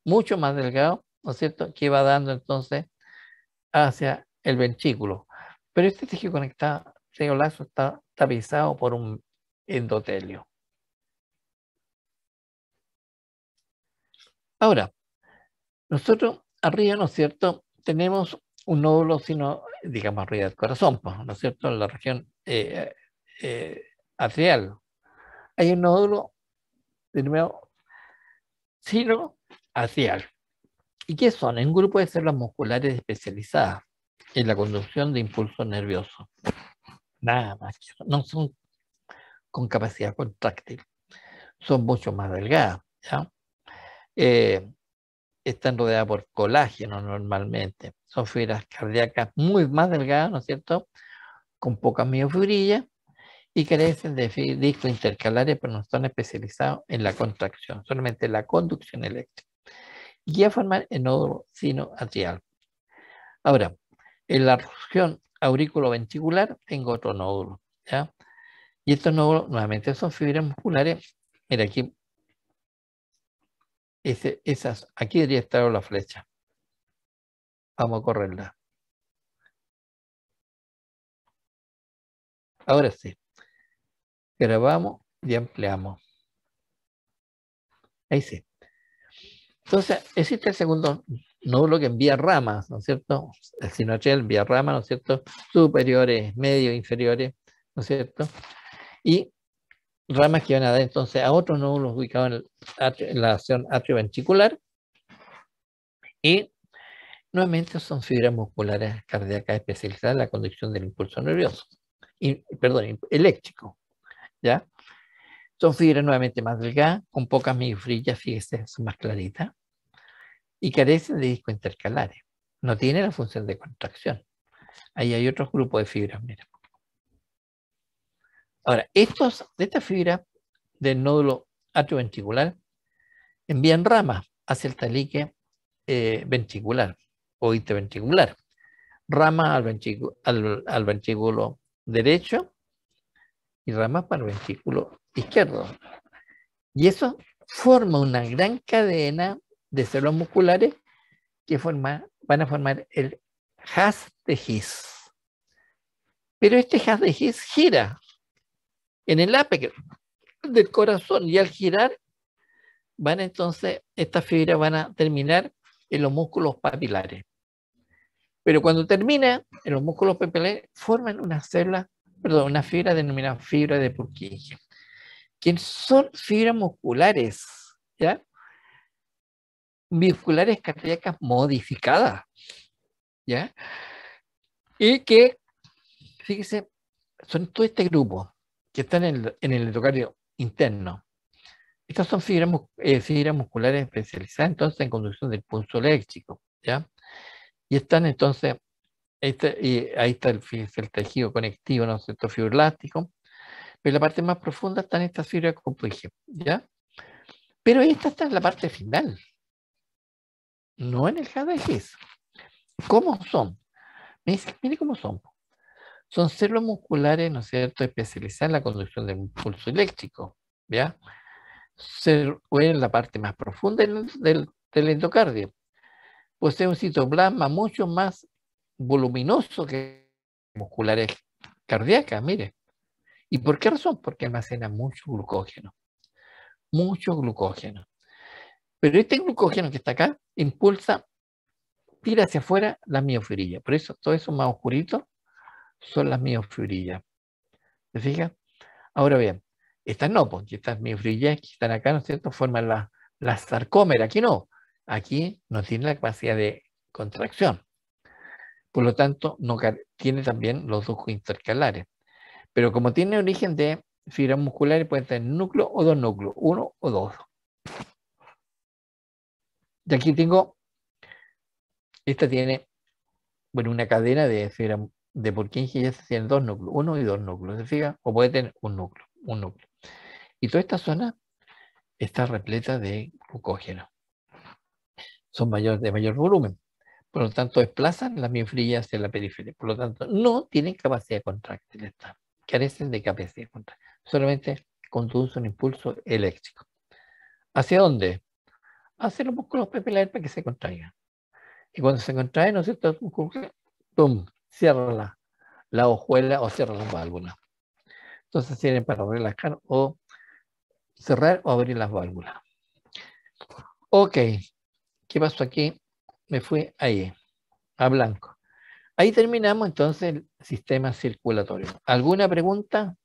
mucho más delgado, ¿no es cierto? Que va dando entonces hacia el ventrículo. Pero este tejido conectado, laxo, está tapizado por un endotelio. Ahora, nosotros arriba, ¿no es cierto? Tenemos un nódulo, digamos, arriba del corazón, ¿no es cierto? En la región atrial. Hay un nódulo, de nuevo, sinoatrial. ¿Y qué son? Un grupo de células musculares especializadas en la conducción de impulsos nerviosos. Nada más que eso. No son con capacidad contráctil. Son mucho más delgadas, ¿ya? Están rodeadas por colágeno normalmente. Son fibras cardíacas muy más delgadas, ¿no es cierto? Con pocas miofibrillas y carecen de discos intercalares, pero no están especializados en la contracción, solamente en la conducción eléctrica. Y a formar el nódulo sinoatrial. Ahora, en la región aurículo-ventricular tengo otro nódulo, ¿ya? Y estos nódulos nuevamente son fibras musculares. Mira, aquí, aquí debería estar la flecha. Vamos a correrla. Ahora sí. Grabamos y ampliamos. Ahí sí. Entonces, existe el segundo nódulo que envía ramas, ¿no es cierto? El sinoatrial envía ramas, ¿no es cierto? Superiores, medios, inferiores, ¿no es cierto? Y ramas que van a dar entonces a otros nódulos ubicados en la zona atrioventricular y nuevamente son fibras musculares cardíacas especializadas en la conducción del impulso nervioso, eléctrico, ¿ya? Son fibras nuevamente más delgadas, con pocas miofibrillas, fíjese, son más claritas, y carecen de discos intercalares. No tienen la función de contracción. Ahí hay otros grupos de fibras, mira. Ahora, estas fibras del nódulo atrioventricular envían ramas hacia el tabique ventricular o interventricular. Ramas al ventrículo derecho y ramas para el ventrículo izquierdo. Y eso forma una gran cadena de células musculares que van a formar el haz de His. Pero este haz de His gira en el ápice del corazón y al girar estas fibras van a terminar en los músculos papilares. Pero cuando termina en los músculos papilares forman una fibra denominada fibra de Purkinje, que son fibras musculares, ¿ya? Musculares cardíacas modificadas, ¿ya? Y que, fíjese, son todo este grupo que están en el endocardio interno. Estas son fibras musculares especializadas entonces en conducción del pulso eléctrico, ¿ya? Y están entonces, y ahí está el tejido conectivo, ¿no es cierto?, fibroelástico, pero en la parte más profunda están estas fibras, como dije, ¿ya? Pero esta está en la parte final, no en el haz de His. ¿Cómo son? Mire cómo son. Son células musculares, ¿no es cierto?, especializadas en la conducción del impulso eléctrico, ¿ya? Se encuentra en la parte más profunda del endocardio. Posee un citoplasma mucho más voluminoso que musculares cardíacas, mire. ¿Y por qué razón? Porque almacena mucho glucógeno. Mucho glucógeno. Pero este glucógeno que está acá impulsa, tira hacia afuera las miofibrillas. Por eso todo eso más oscurito son las miofibrillas. ¿Se fija? Ahora bien, estas no, porque estas miofibrillas que están acá, ¿no es cierto?, forman la sarcómera. Aquí no. Aquí no tiene la capacidad de contracción. Por lo tanto, no tiene también los ductos intercalares. Pero como tiene origen de fibras musculares, puede tener núcleo o dos núcleos, uno o dos. Y aquí tengo, esta tiene, bueno, una cadena de fibra de Purkinje, ya se tiene dos núcleos, uno y dos núcleos, ¿se fija? O puede tener un núcleo, un núcleo. Y toda esta zona está repleta de glucógeno. Son de mayor volumen. Por lo tanto, desplazan las miofibrillas hacia la periferia. Por lo tanto, no tienen capacidad contráctil. Carecen de capacidad contráctil. Solamente conducen un impulso eléctrico. ¿Hacia dónde? Hacia los músculos papilares para que se contraigan. Y cuando se contraen, ¿no es cierto?, ¡pum!, cierra la hojuela o cierra las válvulas. Entonces sirven para relajar o cerrar o abrir las válvulas. Ok, ¿qué pasó aquí? Me fui ahí, a blanco. Ahí terminamos entonces el sistema circulatorio. ¿Alguna pregunta?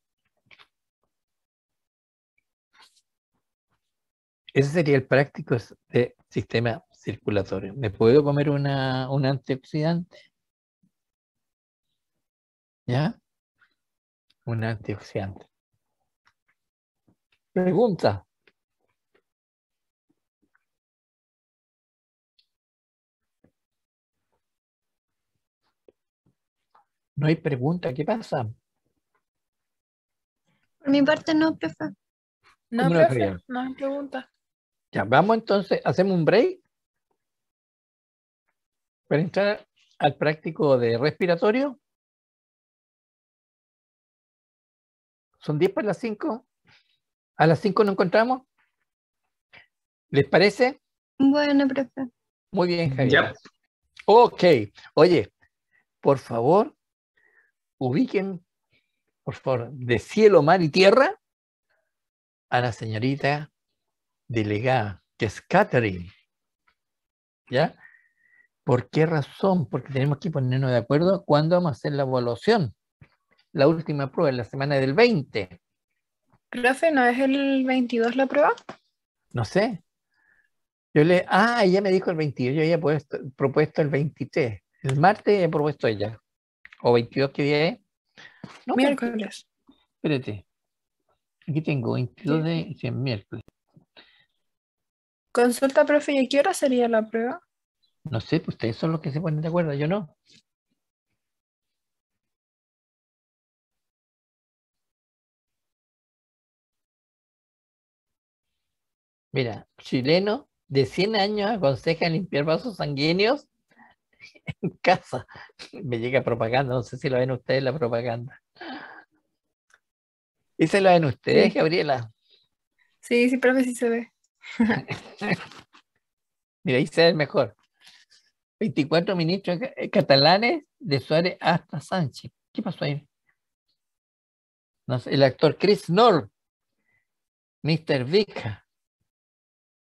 Ese sería el práctico de sistema circulatorio. ¿Me puedo comer un antioxidante? ¿Ya? Un antioxidante. Pregunta. No hay pregunta. ¿Qué pasa? Por mi parte no, profe. No, ¿Cómo no, profe, Javier? no hay pregunta. Ya, vamos entonces, hacemos un break para entrar al práctico de respiratorio. Son 10 para las 5. A las 5 nos encontramos. ¿Les parece? Bueno, profe. Muy bien, Javier. Ya. Ok. Oye, por favor, ubiquen, por favor, de cielo, mar y tierra a la señorita delegada, que es Catherine. ¿Ya? ¿Por qué razón? Porque tenemos que ponernos de acuerdo cuándo vamos a hacer la evaluación. La última prueba, en la semana del 20. Profe, ¿no es el 22 la prueba? No sé. Ella me dijo el 22, yo había propuesto el 23. El martes he propuesto ella. O 22, ¿qué día es? No, Miércoles. espérate. Aquí tengo 22 de miércoles. Consulta, profe, ¿y a qué hora sería la prueba? No sé, pues ustedes son los que se ponen de acuerdo, yo no. Mira, chileno de 100 años aconseja limpiar vasos sanguíneos en casa. Me llega propaganda, no sé si lo ven ustedes la propaganda. ¿Esa la ven ustedes, Sí. Gabriela? Sí, profe, sí se ve. Mira, ahí se ve mejor. 24 ministros catalanes de Suárez hasta Sánchez. ¿Qué pasó ahí? No sé, el actor Chris North, Mr. Vick,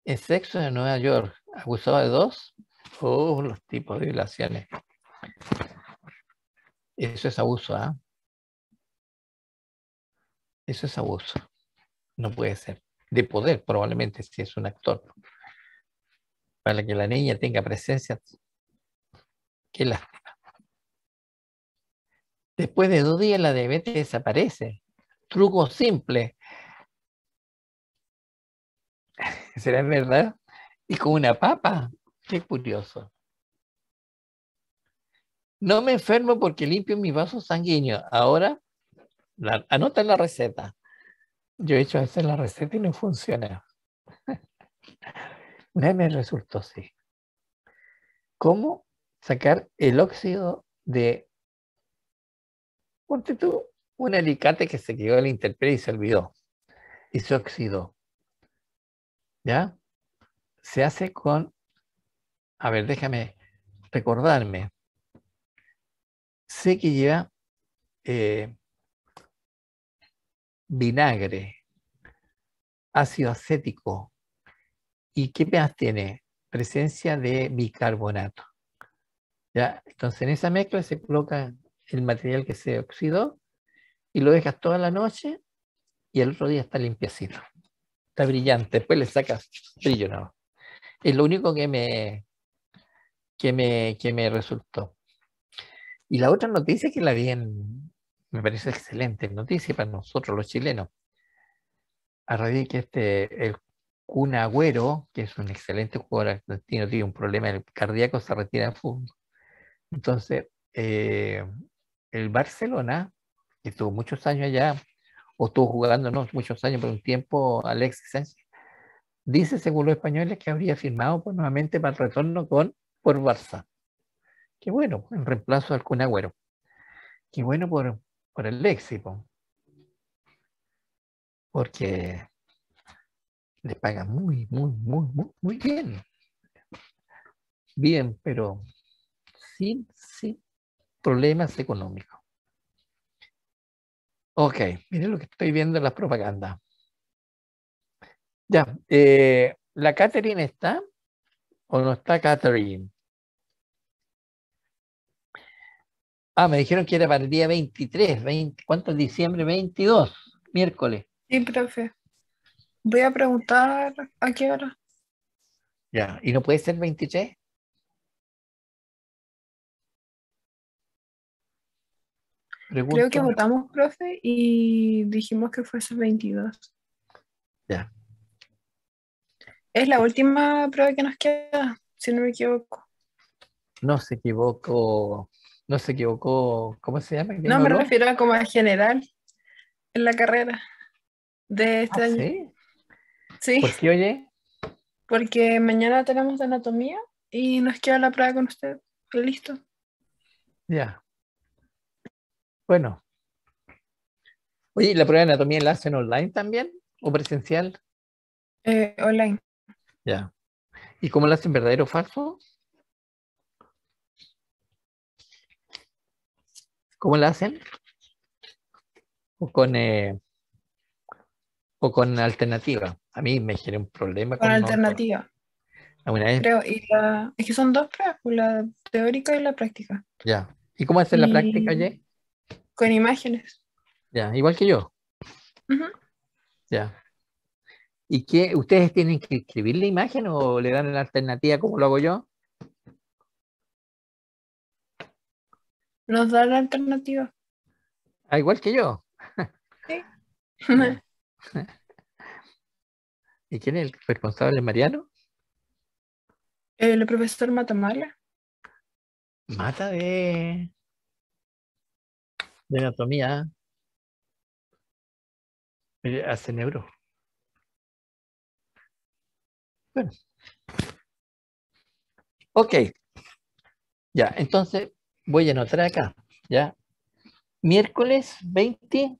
el sexo de Nueva York, acusado de 2. Los tipos de violaciones. Eso es abuso, ¿ah? Eso es abuso. No puede ser. De poder, probablemente, si es un actor. Para que la niña tenga presencia. Qué lástima. Después de 2 días la diabetes desaparece. Truco simple. ¿Será verdad? Y con una papa. Qué curioso. No me enfermo porque limpio mis vasos sanguíneos. Ahora, anota la receta. Yo he hecho eso en la receta y no funciona. Una vez me resultó así. ¿Cómo sacar el óxido de Ponte tú un alicate que se quedó en la intemperie y se olvidó y se oxidó. ¿Ya? Se hace con, a ver, déjame recordarme. Sé que lleva vinagre, ácido acético. ¿Y qué más tiene? Presencia de bicarbonato. ¿Ya? Entonces en esa mezcla se coloca el material que se oxidó y lo dejas toda la noche y el otro día está limpiecito. Está brillante. Después le sacas brillo, ¿no? Es lo único que me resultó. Y la otra noticia que la vi me parece excelente noticia para nosotros los chilenos. A raíz de que el Kun Agüero, que es un excelente jugador argentino, tiene un problema cardíaco, se retira del fútbol. Entonces, el Barcelona, que estuvo muchos años allá, o estuvo jugando, no muchos años, por un tiempo, Alexis Sánchez, dice, según los españoles, que habría firmado pues, nuevamente para el retorno por Barça. Qué bueno, en reemplazo al Kun Agüero. Qué bueno por el léxico, porque le pagan muy, muy, muy, muy, muy bien. Bien, pero sin problemas económicos. Ok, miren lo que estoy viendo en las propagandas. Ya, ¿la Catherine está o no está Catherine? Ah, me dijeron que era para el día 23, ¿cuánto es diciembre? 22, miércoles. Sí, profe. Voy a preguntar a qué hora. Ya, ¿y no puede ser 23? Creo que Pregunto. votamos, profe, y dijimos que fuese el 22. Ya, Es la última prueba que nos queda, si no me equivoco. no se equivocó, no se equivocó, ¿cómo se llama? ¿Quién No, me me habló? refiero a como a general en la carrera de este Ah, año. sí. Sí, ¿Por qué, oye? porque mañana tenemos de anatomía y nos queda la prueba con usted. Y listo. Ya, bueno. Oye, ¿y la prueba de anatomía la hacen online también o presencial? Online. Ya. ¿Y cómo la hacen, verdadero o falso? ¿Cómo la hacen? ¿O con alternativa? A mí me genera un problema Con con un odontólogo. alternativa, Una vez, creo. Es que son dos pruebas, pues, la teórica y la práctica. ya. ¿Y cómo hacen la práctica, Y oye? con imágenes. Ya, igual que yo. Ujú. Ya. ¿Y qué? ¿Ustedes tienen que escribir la imagen o le dan la alternativa como lo hago yo? Nos da la alternativa. Ah, igual que yo. Sí. Ya. ¿Y quién es el responsable, Mariano? El profesor Matamala. Mata de anatomía. Hace neuro. Bueno, ok. Ya, entonces voy a anotar acá. Ya. Miércoles 22.